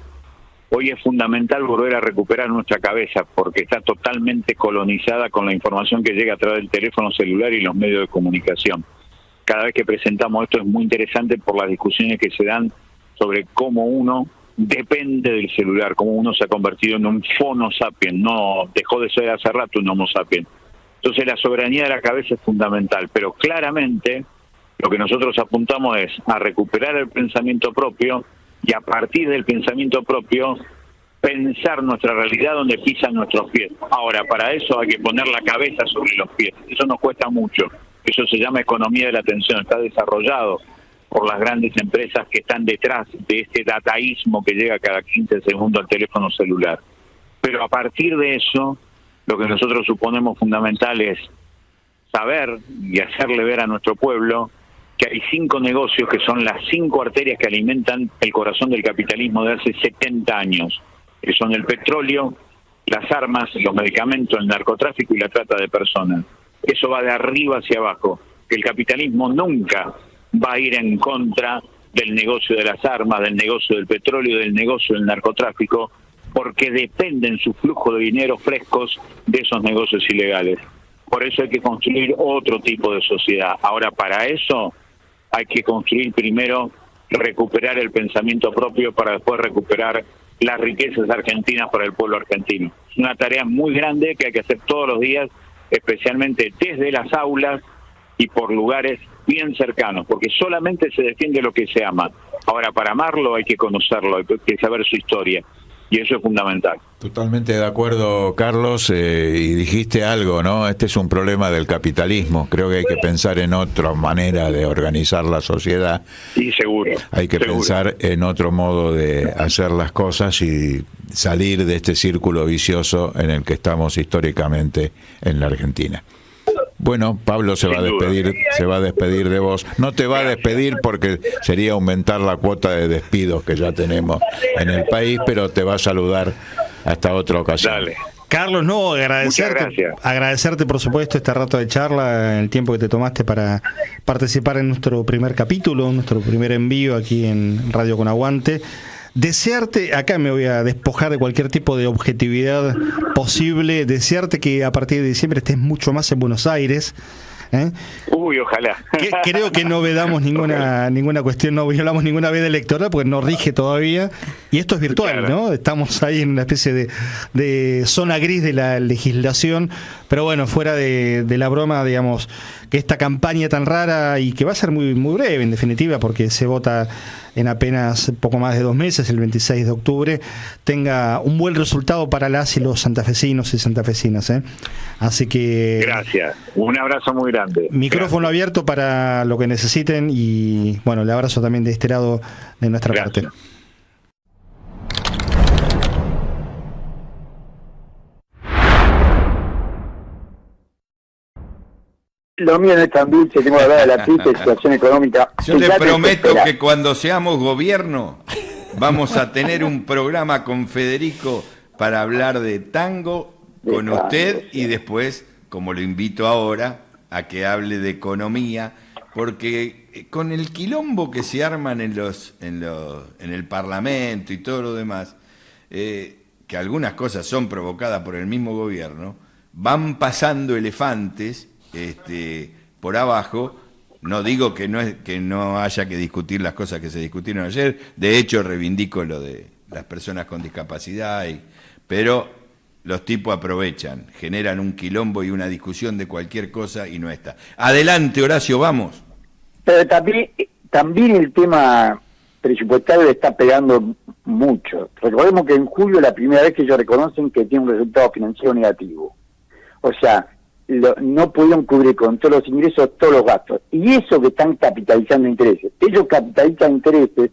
Hoy es fundamental volver a recuperar nuestra cabeza porque está totalmente colonizada con la información que llega a través del teléfono celular y los medios de comunicación. Cada vez que presentamos esto es muy interesante por las discusiones que se dan sobre cómo uno depende del celular, cómo uno se ha convertido en un Homo sapiens, no dejó de ser hace rato un Homo sapiens. Entonces la soberanía de la cabeza es fundamental, pero claramente lo que nosotros apuntamos es a recuperar el pensamiento propio y a partir del pensamiento propio pensar nuestra realidad donde pisan nuestros pies. Ahora, para eso hay que poner la cabeza sobre los pies. Eso nos cuesta mucho. Eso se llama economía de la atención. Está desarrollado por las grandes empresas que están detrás de este dataísmo que llega cada 15 segundos al teléfono celular. Pero a partir de eso, lo que nosotros suponemos fundamental es saber y hacerle ver a nuestro pueblo que hay 5 negocios que son las 5 arterias que alimentan el corazón del capitalismo de hace 70 años, que son el petróleo, las armas, los medicamentos, el narcotráfico y la trata de personas. Eso va de arriba hacia abajo, que el capitalismo nunca va a ir en contra del negocio de las armas, del negocio del petróleo, del negocio del narcotráfico, porque dependen su flujo de dinero frescos de esos negocios ilegales. Por eso hay que construir otro tipo de sociedad. Ahora, para eso hay que construir primero, recuperar el pensamiento propio para después recuperar las riquezas argentinas para el pueblo argentino. Es una tarea muy grande que hay que hacer todos los días, especialmente desde las aulas y por lugares bien cercanos, porque solamente se defiende lo que se ama. Ahora, para amarlo hay que conocerlo, hay que saber su historia. Y eso es fundamental. Totalmente de acuerdo, Carlos, y dijiste algo, ¿no? Este es un problema del capitalismo. Creo que hay que pensar en otra manera de organizar la sociedad. Sí, seguro. Hay que pensar en otro modo de hacer las cosas y salir de este círculo vicioso en el que estamos históricamente en la Argentina. Bueno, Pablo se va a despedir de vos. No te va a despedir porque sería aumentar la cuota de despidos que ya tenemos en el país, pero te va a saludar hasta otra ocasión. Dale. Carlos, no, agradecerte por supuesto este rato de charla, el tiempo que te tomaste para participar en nuestro primer capítulo, nuestro primer envío aquí en Radio Con Aguante. Desearte, acá me voy a despojar de cualquier tipo de objetividad posible, desearte que a partir de diciembre estés mucho más en Buenos Aires. Uy, ojalá. Creo que no vedamos ninguna cuestión, no violamos ninguna veda electoral porque no rige todavía. Y esto es virtual, ¿no? Estamos ahí en una especie de zona gris de la legislación, Pero bueno, fuera de la broma, digamos, que esta campaña tan rara y que va a ser muy, muy breve, en definitiva, porque se vota en apenas poco más de 2 meses, el 26 de octubre, tenga un buen resultado para las y los santafesinos y santafesinas. Así que... Gracias, un abrazo muy grande. Micrófono abierto para lo que necesiten y, bueno, el abrazo también de este lado de nuestra parte. Lo mío no es tan dulce, tengo que hablar de la triste situación económica. Yo le prometo que cuando seamos gobierno vamos a tener un programa con Federico para hablar de tango con usted y después, como lo invito ahora, a que hable de economía, porque con el quilombo que se arman en el Parlamento y todo lo demás, que algunas cosas son provocadas por el mismo gobierno, van pasando elefantes por abajo. No digo que no haya que discutir las cosas que se discutieron ayer, de hecho reivindico lo de las personas con discapacidad, pero los tipos aprovechan, generan un quilombo y una discusión de cualquier cosa y no está. Adelante, Horacio, vamos. Pero también el tema presupuestario le está pegando mucho. Recordemos que en julio es la primera vez que ellos reconocen que tiene un resultado financiero negativo. O sea, no pudieron cubrir con todos los ingresos todos los gastos. Y eso que están capitalizando intereses. Ellos capitalizan intereses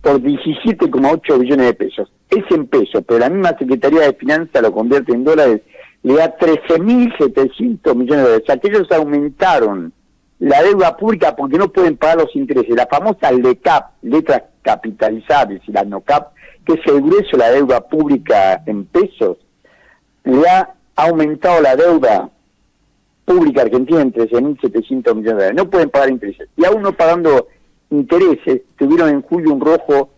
por 17,8 billones de pesos. Es en pesos, pero la misma Secretaría de Finanzas lo convierte en dólares, le da 13.700 millones de dólares. O sea, que ellos aumentaron la deuda pública porque no pueden pagar los intereses. La famosa LECAP, letras capitalizables, y la NOCAP, que es el grueso de la deuda pública en pesos, le ha aumentado la deuda pública argentina en 13.700 millones de dólares. No pueden pagar intereses. Y aún no pagando intereses, tuvieron en julio un rojo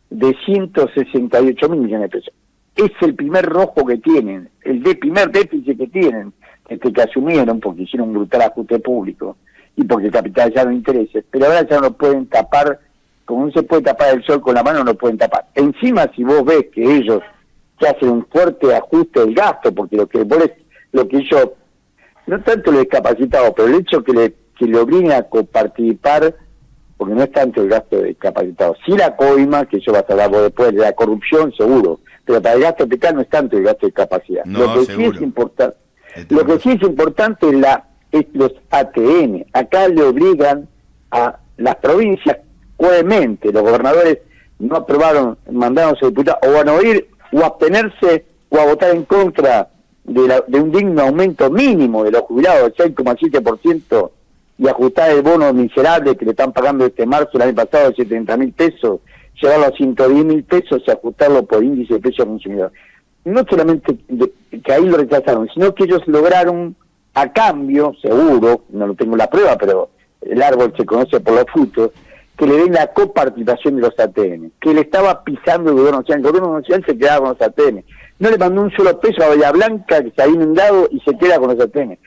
de 168.000 millones de pesos. Es el primer rojo que tienen, primer déficit que tienen, que asumieron porque hicieron un brutal ajuste público y porque capitalizaron intereses, pero ahora ya no pueden tapar, como no se puede tapar el sol con la mano, no pueden tapar. Encima, si vos ves que ellos que hacen un fuerte ajuste del gasto, porque lo que ellos, no tanto los discapacitados, pero el hecho que le obliguen a coparticipar, porque no es tanto el gasto de discapacitados, sí la coima, que eso va a hablar después, de la corrupción seguro, pero para el gasto fiscal no es tanto el gasto de discapacidad. No, lo que seguro. sí es importante es los ATN. Acá le obligan a las provincias, coherentemente, los gobernadores no aprobaron, mandaron a sus diputados, o van a oír, o a abstenerse, o a votar en contra de un digno aumento mínimo de los jubilados, del 6,7%, y ajustar el bono miserable que le están pagando este marzo, el año pasado, de 70.000 pesos, llevarlo a 110.000 pesos y ajustarlo por índice de precio al consumidor. No solamente que ahí lo rechazaron, sino que ellos lograron, a cambio, seguro, no tengo la prueba, pero el árbol se conoce por los frutos, que le den la coparticipación de los ATN, que le estaba pisando el gobierno nacional. El gobierno nacional se quedaba con los ATN. No le mandó un solo peso a Bahía Blanca, que se ha inundado, y se queda con los ATN.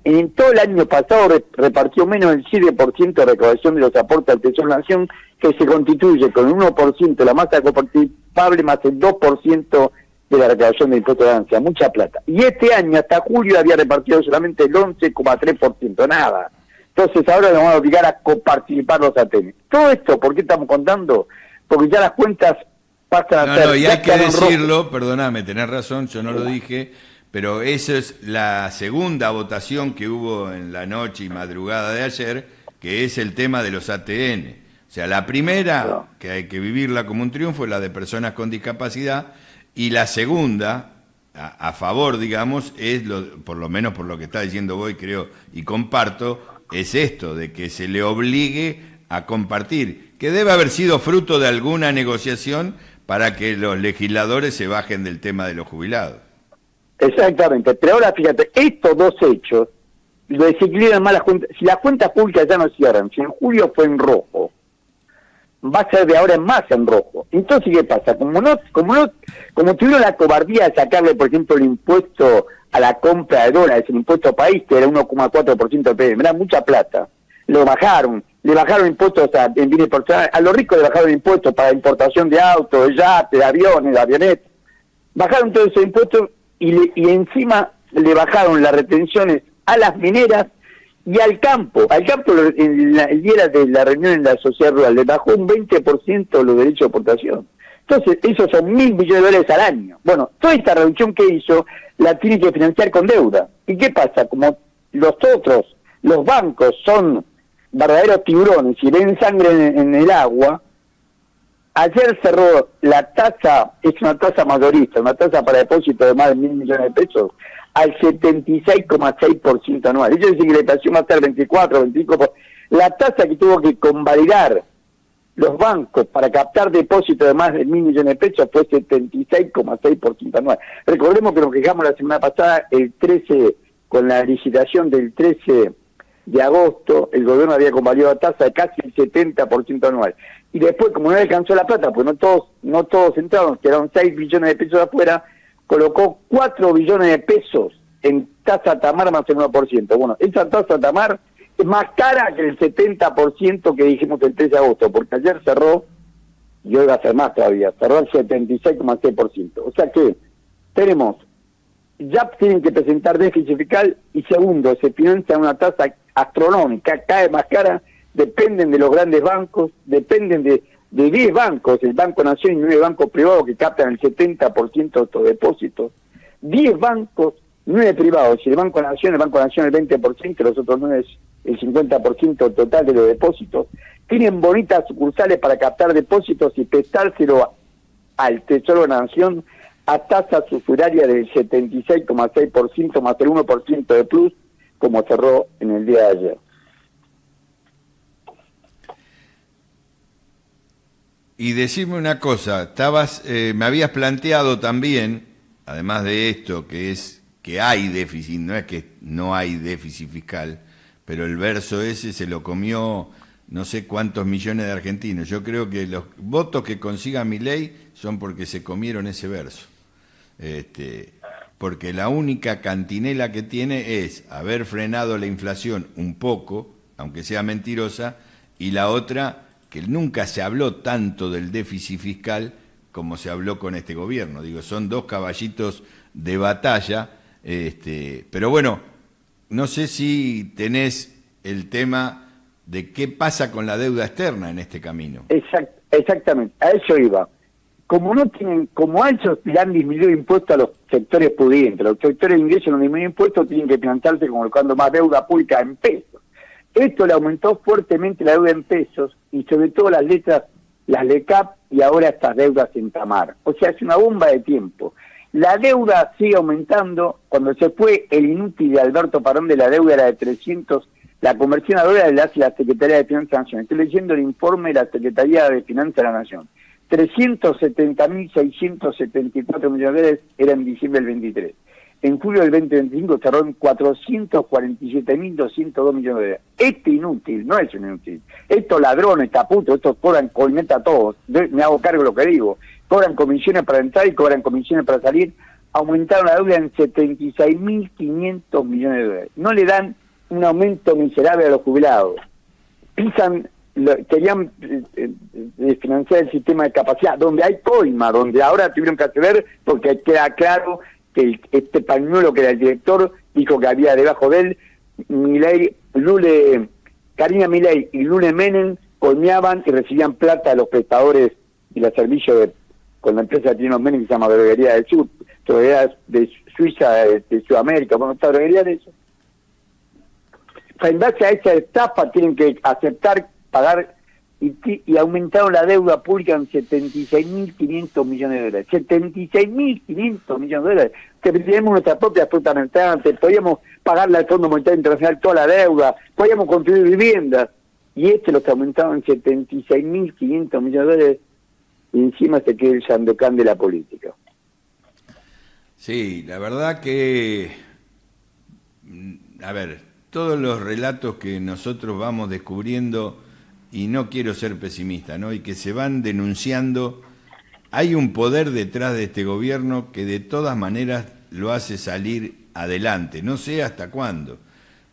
En todo el año pasado repartió menos del 7% de recaudación de los aportes al Tesoro de la Nación, que se constituye con el 1% de la masa coparticipable más el 2% de la recaudación de impuestos de ganancia. Mucha plata. Y este año, hasta julio, había repartido solamente el 11,3%, nada. Entonces ahora nos van a obligar a coparticipar los ATN. Todo esto, ¿por qué estamos contando? Porque ya las cuentas pasan a ser... No, y hay que decirlo, perdóname, tenés razón, yo no lo dije, pero esa es la segunda votación que hubo en la noche y madrugada de ayer, que es el tema de los ATN. O sea, la primera, que hay que vivirla como un triunfo, es la de personas con discapacidad, y la segunda, a favor, digamos, es, por lo menos por lo que está diciendo vos, creo, y comparto, es esto, de que se le obligue a compartir, que debe haber sido fruto de alguna negociación para que los legisladores se bajen del tema de los jubilados. Exactamente, pero ahora fíjate, estos dos hechos lo desequilibran más las cuentas. Si las cuentas públicas ya no cierran, si en julio fue en rojo, va a ser de ahora en más en rojo. Entonces, ¿qué pasa? Como tuvieron la cobardía de sacarle, por ejemplo, el impuesto a la compra de dólares, el impuesto país, que era 1,4% del PIB, era mucha plata, lo bajaron, le bajaron impuestos en bienes personales, a los ricos le bajaron impuestos para importación de autos, de yates, de aviones, de avionetas, bajaron todos esos impuestos y encima le bajaron las retenciones a las mineras y al campo. Al campo, el día de la reunión en la sociedad rural, le bajó un 20% los derechos de exportación. Entonces, esos son $1.000 millones al año. Bueno, toda esta reducción que hizo, la tiene que financiar con deuda. ¿Y qué pasa? Como los bancos son verdaderos tiburones y ven sangre en el agua, ayer cerró la tasa, es una tasa mayorista, una tasa para depósito de más de $1.000 millones de pesos, al 76,6% anual. Eso dice que la inflación va a ser 24, 25%. La tasa que tuvo que convalidar los bancos para captar depósitos de más de $1.000 millones de pesos fue 76,6% anual. Recordemos que nos quejamos la semana pasada, el 13, con la licitación del 13 de agosto, el gobierno había convalidado la tasa de casi el 70% anual. Y después, como no le alcanzó la plata, pues no todos entraron, quedaron 6 billones de pesos afuera, colocó 4 billones de pesos en tasa Tamar más el 1%. Bueno, esa tasa Tamar es más cara que el 70% que dijimos el 3 de agosto, porque ayer cerró, y hoy va a ser más todavía, cerró el 76,6%. O sea que tenemos, ya tienen que presentar déficit fiscal, y segundo, se financia una tasa astronómica, cada vez más cara, dependen de los grandes bancos, dependen de 10 bancos, el Banco Nación y 9 bancos privados que captan el 70% de estos depósitos, 10 bancos, 9 privados, y el Banco Nación el 20%, los otros 9 el 50% total de los depósitos, tienen bonitas sucursales para captar depósitos y prestárselo al Tesoro de la Nación a tasa usurarias del 76,6% más el 1% de plus, como cerró en el día de ayer. Y decirme una cosa, me habías planteado también, además de esto, que es que hay déficit, no es que no hay déficit fiscal, pero el verso ese se lo comió no sé cuántos millones de argentinos. Yo creo que los votos que consiga Milei son porque se comieron ese verso. Porque la única cantinela que tiene es haber frenado la inflación un poco, aunque sea mentirosa, y la otra, que nunca se habló tanto del déficit fiscal como se habló con este gobierno. Digo, son dos caballitos de batalla, pero bueno, no sé si tenés el tema de qué pasa con la deuda externa en este camino. Exactamente, a eso iba. Como a ellos le han disminuido impuestos a los sectores pudientes, los sectores de ingresos no disminuyen impuestos, tienen que financiarse colocando más deuda pública en pesos. Esto le aumentó fuertemente la deuda en pesos y sobre todo las letras, las LECAP y ahora estas deudas en Tamar. O sea, es una bomba de tiempo. La deuda sigue aumentando. Cuando se fue el inútil de Alberto Parón de la deuda era de 300, la conversión a dólares la hace la Secretaría de Finanzas de la Nación. Estoy leyendo el informe de la Secretaría de Finanzas de la Nación. 370.674 millones de dólares era en diciembre del 23. En julio del 2025 cerró en 447.202 millones de dólares. Este inútil, no es un inútil. Estos ladrones, taputos, estos cobran colmeta a todos. Me hago cargo de lo que digo. Cobran comisiones para entrar y cobran comisiones para salir. Aumentaron la deuda en 76.500 millones de dólares. No le dan un aumento miserable a los jubilados. Querían financiar el sistema de capacidad, donde hay coima, donde ahora tuvieron que acceder porque queda claro que este pañuelo que era el director dijo que había debajo de él, Karina Milei y Lule Menem colmeaban y recibían plata de los prestadores y los servicios con la empresa de Menem que se llama Droguería del Sur, Droguería de Suiza, de Sudamérica, bueno, esta droguería de eso. En base a esa estafa tienen que aceptar pagar y aumentaron la deuda pública en 76.500 millones de dólares. 76.500 millones de dólares. Que tenemos nuestra propia fruta mercante, podíamos pagarle al Fondo Monetario Internacional toda la deuda, podíamos construir viviendas. Y los aumentaron en 76.500 millones de dólares y encima se queda el Sandokan de la política. Sí, la verdad que, a ver, todos los relatos que nosotros vamos descubriendo, y no quiero ser pesimista, ¿no? Y que se van denunciando, hay un poder detrás de este gobierno que de todas maneras lo hace salir adelante, no sé hasta cuándo,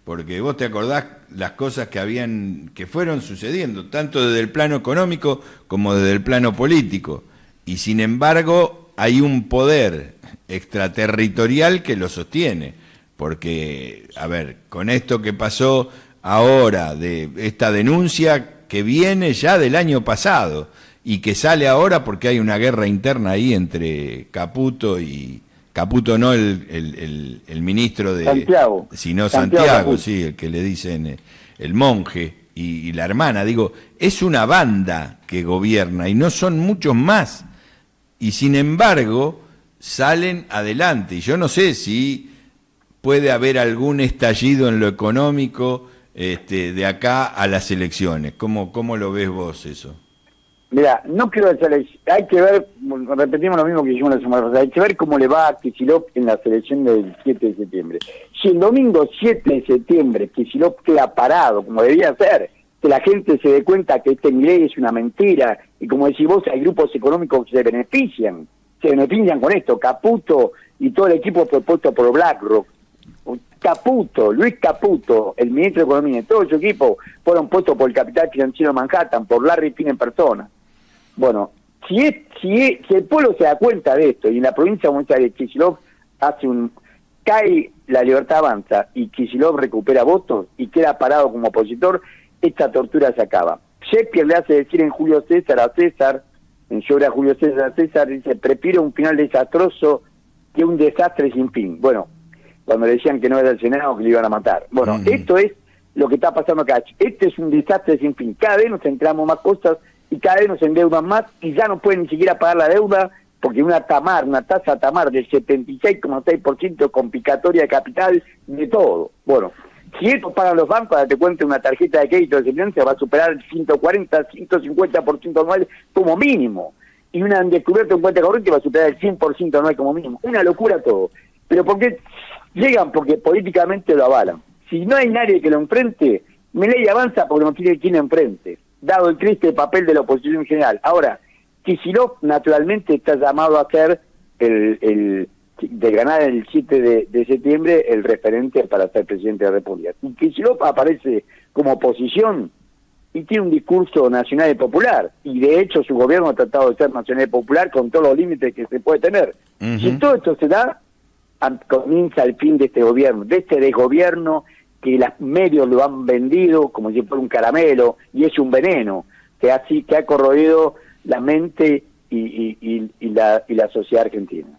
porque vos te acordás las cosas que fueron sucediendo, tanto desde el plano económico como desde el plano político, y sin embargo hay un poder extraterritorial que lo sostiene. porque, a ver, con esto que pasó ahora, de esta denuncia que viene ya del año pasado y que sale ahora porque hay una guerra interna ahí entre Caputo y... Caputo no el ministro de... Santiago. Sino Santiago, sí, el que le dicen el monje y la hermana. Digo, es una banda que gobierna y no son muchos más. Y sin embargo, salen adelante. Y yo no sé si puede haber algún estallido en lo económico de acá a las elecciones. ¿Cómo lo ves vos eso? Mira, no quiero hacer, hay que ver, repetimos lo mismo que dijimos la semana pasada, hay que ver cómo le va a Kicillof en la selección del 7 de septiembre. Si el domingo 7 de septiembre Kicillof queda parado, como debía ser, que la gente se dé cuenta que este Milei es una mentira, y como decís vos, hay grupos económicos que se benefician con esto, Caputo y todo el equipo propuesto por BlackRock. Caputo, Luis Caputo, el ministro de Economía y todo su equipo fueron puestos por el capital financiero de Manhattan, por Larry Fink en persona. Bueno, si el pueblo se da cuenta de esto, y en la provincia de Buenos Aires Kicillof cae La Libertad Avanza y Kicillof recupera votos y queda parado como opositor, esta tortura se acaba. Shakespeare le hace decir en Julio César a César, en su obra Julio César a César, dice, prefiero un final desastroso que un desastre sin fin. Bueno, cuando le decían que no era el Senado, que le iban a matar. Bueno, esto es lo que está pasando acá. Este es un desastre sin fin. Cada vez nos entramos más cosas y cada vez nos endeudan más y ya no pueden ni siquiera pagar la deuda porque una tasa Tamar del 76,6% con picatoria de capital de todo. Bueno, si esto pagan los bancos, date cuenta, una tarjeta de crédito de dependencia va a superar el 140, 150% anual como mínimo. Y una descubierta en cuenta corriente va a superar el 100% anual como mínimo. Una locura todo. Pero ¿por qué llegan? Porque políticamente lo avalan. Si no hay nadie que lo enfrente, Milei avanza porque no tiene quien enfrente, dado el triste papel de la oposición en general. Ahora, Kicillof naturalmente está llamado a ser de ganar el 7 de septiembre el referente para ser presidente de la República. Y Kicillof aparece como oposición y tiene un discurso nacional y popular, y de hecho su gobierno ha tratado de ser nacional y popular con todos los límites que se puede tener. Si todo esto se da, comienza el fin de este gobierno, de este desgobierno que los medios lo han vendido como si fuera un caramelo, y es un veneno que ha corroído la mente y la sociedad argentina.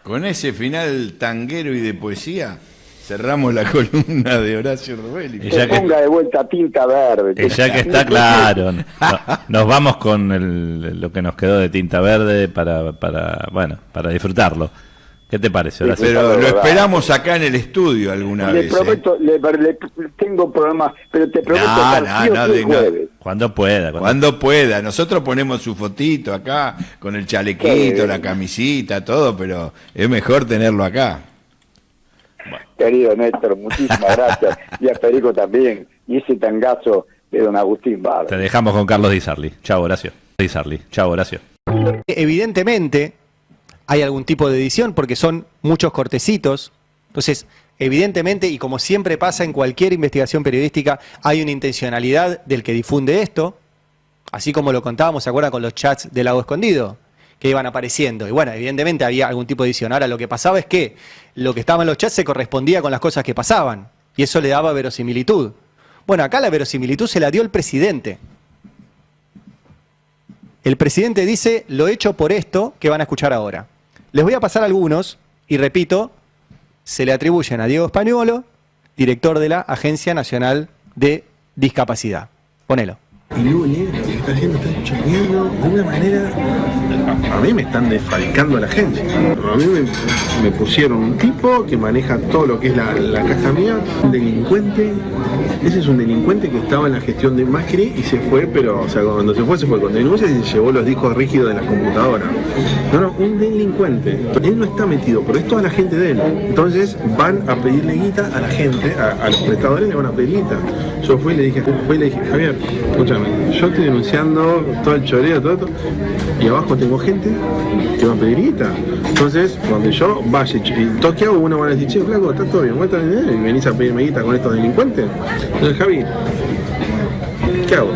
Con ese final tanguero y de poesía cerramos la columna de Horacio Robelli. Que ponga de vuelta Tinta Verde. Ya que está claro, nos vamos con lo que nos quedó de Tinta Verde para disfrutarlo. ¿Qué te parece, Horacio? Pero lo esperamos acá en el estudio alguna vez. Prometo, tengo programas, pero te prometo jueves. Cuando pueda. Cuando pueda. Nosotros ponemos su fotito acá, con el chalequito, la camisita, todo, pero es mejor tenerlo acá. Querido Néstor, muchísimas gracias. Y a Federico también. Y ese tangazo de don Agustín Barba. Te dejamos con Carlos Di Sarli. Chao, Horacio. Evidentemente hay algún tipo de edición porque son muchos cortecitos. Entonces, evidentemente, y como siempre pasa en cualquier investigación periodística, hay una intencionalidad del que difunde esto, así como lo contábamos, ¿se acuerdan con los chats del Lago Escondido? Que iban apareciendo. Y bueno, evidentemente había algún tipo de edición. Ahora, lo que pasaba es que lo que estaba en los chats se correspondía con las cosas que pasaban. Y eso le daba verosimilitud. Bueno, acá la verosimilitud se la dio el presidente. El presidente dice, lo he hecho por esto que van a escuchar ahora. Les voy a pasar algunos, y repito, se le atribuyen a Diego Spagnuolo, director de la Agencia Nacional de Discapacidad. Ponelo. Y luego llega lo que está haciendo, están choreando de una manera. A mí me están desfalcando a la agencia. A mí me pusieron un tipo que maneja todo lo que es la caja mía, un delincuente. Ese es un delincuente que estaba en la gestión de Macri y se fue, pero, o sea, cuando se fue con denuncias y se llevó los discos rígidos de la computadora. No, un delincuente. Él no está metido, pero es toda la gente de él. Entonces van a pedirle guita a la gente, a los prestadores le van a pedir guita. Yo fui y le dije, Javier, escúchame, yo estoy denunciando todo el choreo, todo esto, y abajo tengo gente que va a pedir guita. Entonces, cuando yo vaya y toque a uno, van a decir, che, flaco, está todo bien, y venís a pedirme guita con estos delincuentes. Entonces, Javi, ¿qué hago?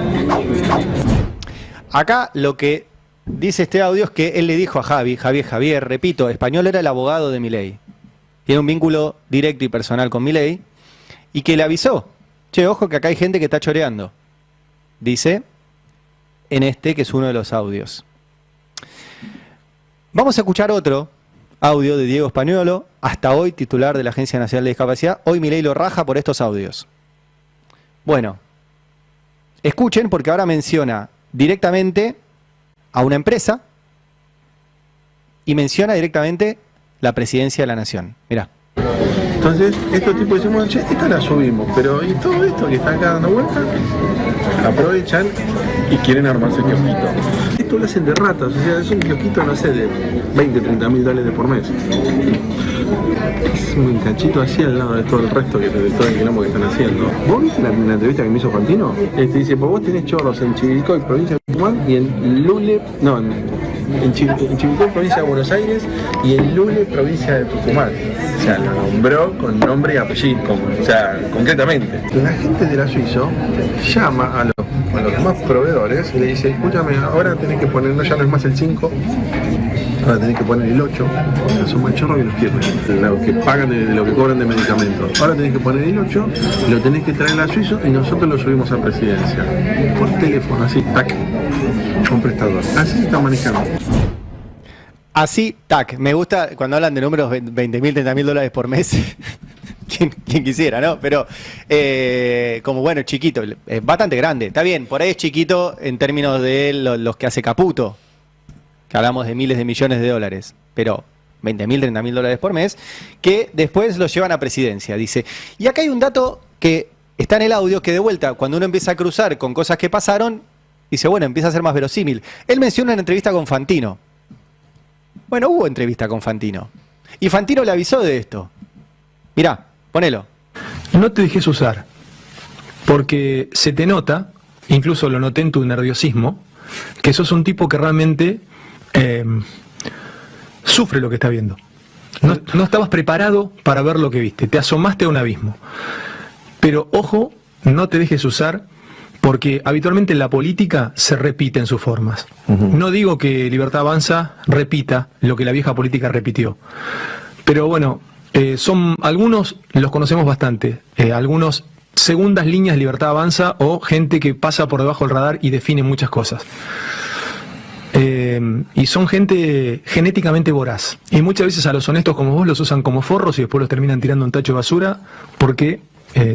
Acá lo que dice este audio es que él le dijo a Javier, repito, Spagnuolo era el abogado de Milei. tiene un vínculo directo y personal con Milei, y que le avisó, che, ojo que acá hay gente que está choreando. Dice en este, que es uno de los audios. Vamos a escuchar otro audio de Diego Spagnuolo, hasta hoy titular de la Agencia Nacional de Discapacidad. Hoy Milei lo raja por estos audios. Bueno, escuchen porque ahora menciona directamente a una empresa y menciona directamente la presidencia de la nación. Mirá. Entonces, estos tipos decimos, che, esta la subimos, pero ¿y todo esto que está acá dando vuelta? Aprovechan y quieren armarse el kiosquito. Esto lo hacen de ratas, o sea, es un kiosquito, no sé, de 20, 30 mil dólares por mes. Es un cachito así al lado de todo el resto de todo el quilombo que están haciendo. ¿Vos viste la entrevista que me hizo Fantino? Dice, pues vos tenés chorros en Chivilcoy, provincia de Tucumán, y en Lule, no, en Chivilcoy, provincia de Buenos Aires, y en Lule, provincia de Tucumán. O sea, lo nombró con nombre y apellido, o sea, concretamente. La gente de la Suizo llama a los demás proveedores y le dice, escúchame, ahora tenés que poner, no, ya no es más el 5, ahora tenés que poner el 8, o sea, son más chorros que los pierden, lo que pagan de lo que cobran de medicamentos. Ahora tenés que poner el 8, lo tenés que traer a la Suizo y nosotros lo subimos a presidencia. Por teléfono, así, tac, un prestador. Así se está manejando. Así, tac. Me gusta cuando hablan de números 20 mil, 30 mil dólares por mes. quien quisiera, ¿no? Pero como bueno, chiquito, es bastante grande. Está bien, por ahí es chiquito en términos de los que hace Caputo, que hablamos de miles de millones de dólares. Pero 20 mil, 30 mil dólares por mes, que después los llevan a presidencia, dice. Y acá hay un dato que está en el audio, que de vuelta, cuando uno empieza a cruzar con cosas que pasaron, dice, bueno, empieza a ser más verosímil. Él menciona una entrevista con Fantino. Bueno, hubo entrevista con Fantino. Y Fantino le avisó de esto. Mirá, ponelo. No te dejes usar, porque se te nota, incluso lo noté en tu nerviosismo, que sos un tipo que realmente sufre lo que está viendo. No estabas preparado para ver lo que viste, te asomaste a un abismo. Pero ojo, no te dejes usar, porque habitualmente en la política se repiten sus formas. No digo que Libertad Avanza repita lo que la vieja política repitió, pero bueno, son algunos, los conocemos bastante, algunos segundas líneas de Libertad Avanza o gente que pasa por debajo del radar y define muchas cosas. Y son gente genéticamente voraz. Y muchas veces a los honestos como vos los usan como forros y después los terminan tirando un tacho de basura porque...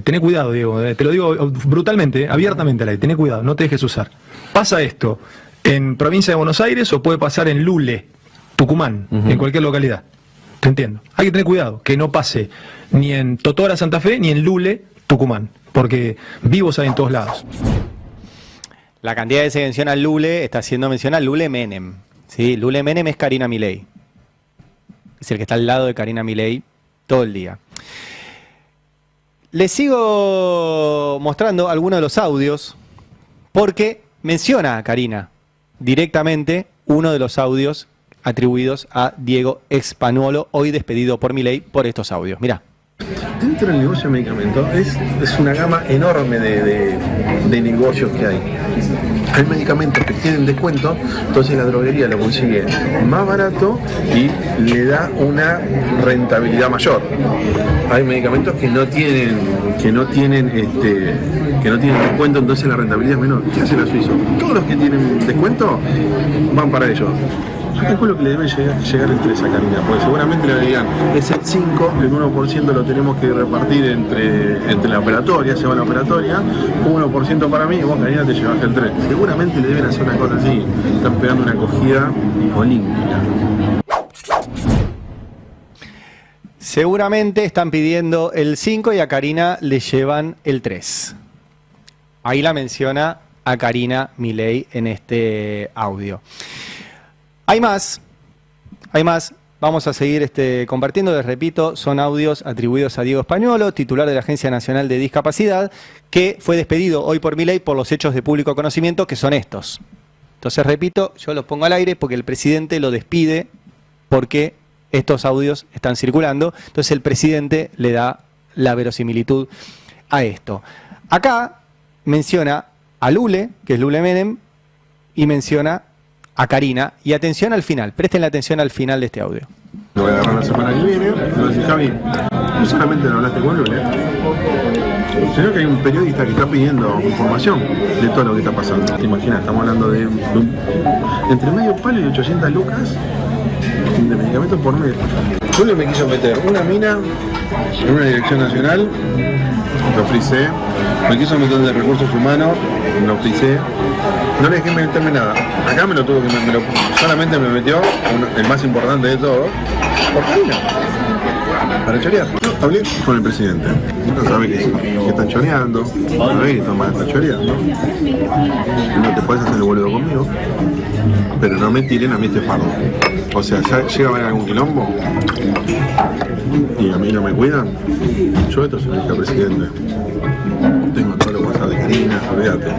tené cuidado, Diego, te lo digo brutalmente, abiertamente al aire, tené cuidado, no te dejes usar. Pasa esto en provincia de Buenos Aires o puede pasar en Lule, Tucumán, en cualquier localidad. Te entiendo. Hay que tener cuidado, que no pase ni en Totora, Santa Fe, ni en Lule, Tucumán, porque vivos hay en todos lados. La cantidad de veces que menciona Lule está haciendo mención a Lule Menem. ¿Sí? Lule Menem es Karina Milei. Es el que está al lado de Karina Milei todo el día. Les sigo mostrando algunos de los audios porque menciona a Karina directamente uno de los audios atribuidos a Diego Spagnuolo, hoy despedido por Milei por estos audios. Mirá. Dentro del negocio de medicamentos es una gama enorme de negocios que hay. Hay medicamentos que tienen descuento, entonces la droguería lo consigue más barato y le da una rentabilidad mayor. Hay medicamentos que no tienen descuento, entonces la rentabilidad es menor. ¿Qué hace la Suizo? Todos los que tienen descuento van para ellos. Yo calculo que le debe llegar el 3 a Karina, porque seguramente le digan, es el 5, el 1% lo tenemos que repartir entre la operatoria, se va a la operatoria, 1% para mí y vos, Karina, te llevaste el 3. Seguramente le deben hacer una cosa así, están pegando una acogida olímpica. Seguramente están pidiendo el 5 y a Karina le llevan el 3. Ahí la menciona a Karina Milei en este audio. Hay más, vamos a seguir compartiendo, les repito, son audios atribuidos a Diego Spagnuolo, titular de la Agencia Nacional de Discapacidad, que fue despedido hoy por Milei por los hechos de público conocimiento, que son estos. Entonces, repito, yo los pongo al aire porque el presidente lo despide porque estos audios están circulando, entonces el presidente le da la verosimilitud a esto. Acá menciona a Lule, que es Lule Menem, y menciona a Karina, y atención al final, presten la atención al final de este audio. Lo voy a agarrar la semana que viene. Y voy a decir, Javi, no solamente no hablaste con Lula, sino que hay un periodista que está pidiendo información de todo lo que está pasando. ¿Te imaginas? Estamos hablando de entre medio palo y 800 lucas de medicamentos por mes. Julio me quiso meter una mina en una dirección nacional, lo frisé. Me quiso meter de recursos humanos, lo frisé. No le dejé meterme nada. Acá me lo tuvo que solamente me metió el más importante de todo, por Karina, para chorear. Yo hablé con el presidente. No sabe que están choreando, sabe que están choreando. No te puedes hacer el boludo conmigo, pero no me tiren a mí este fardo. O sea, ya llega a haber algún quilombo y a mí no me cuidan. Yo esto se lo dije al presidente. Tengo todo lo WhatsApp de Karina, olvídate.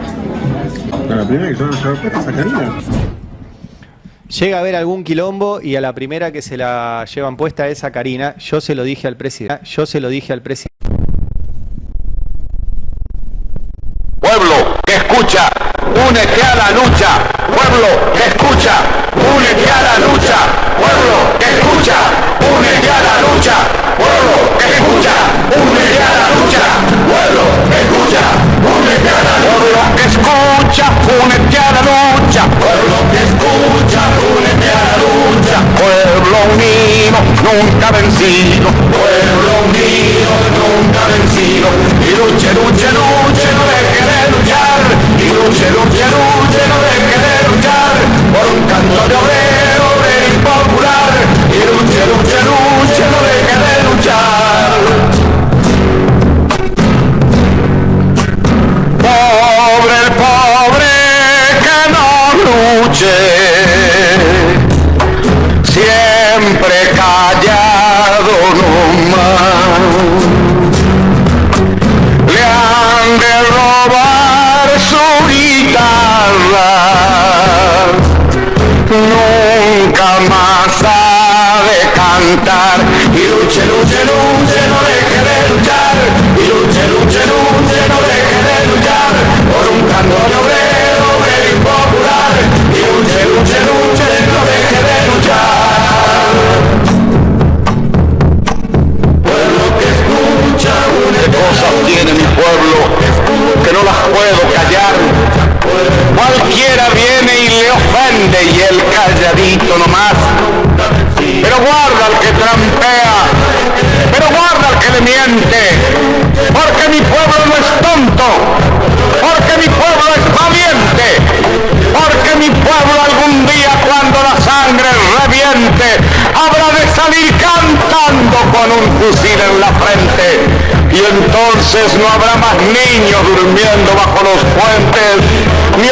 Con la primera que se van a llevar puestas a Karina. Llega a haber algún quilombo y a la primera que se la llevan puesta es a Karina. Yo se lo dije al presidente. Pueblo que escucha, únete a la lucha. Pueblo que escucha, únete a la lucha. Pueblo que escucha, únete a la lucha. Pueblo que escucha, únete a la lucha. Pueblo que escucha, únete a la lucha. Pueblo que escucha, únete a la lucha. Pueblo que escucha, únete a la lucha. Pueblo unido, nunca vencido. Pueblo unido, nunca vencido. Y luche, luche, luche, no deje de luchar. Y luche, luche, luche, no deje de luchar. Por un canto de obrero, obrero y popular. Y luche, luche, luche, no deje de luchar. Pobre el pobre que no luche, siempre callado nomás. Le han de robar su guitarra, nunca más ha de cantar. Y luche, luche, luche, no deje de luchar. Y luche, luche, luche, no deje de luchar. Por un canto de obrero, obrero y popular. Y luche, luche, luche, no deje de luchar. Pueblo que escucha, ¿qué cosas tiene mi pueblo que no las puedo callar? Cualquiera viene y le ofende y el calladito nomás. Pero guarda al que trampea, pero guarda al que le miente, porque mi pueblo no es tonto, porque mi pueblo es valiente, porque mi pueblo algún día cuando la sangre reviente habrá de salir cantando con un fusil en la frente. Y entonces no habrá más niños durmiendo bajo los puentes, ni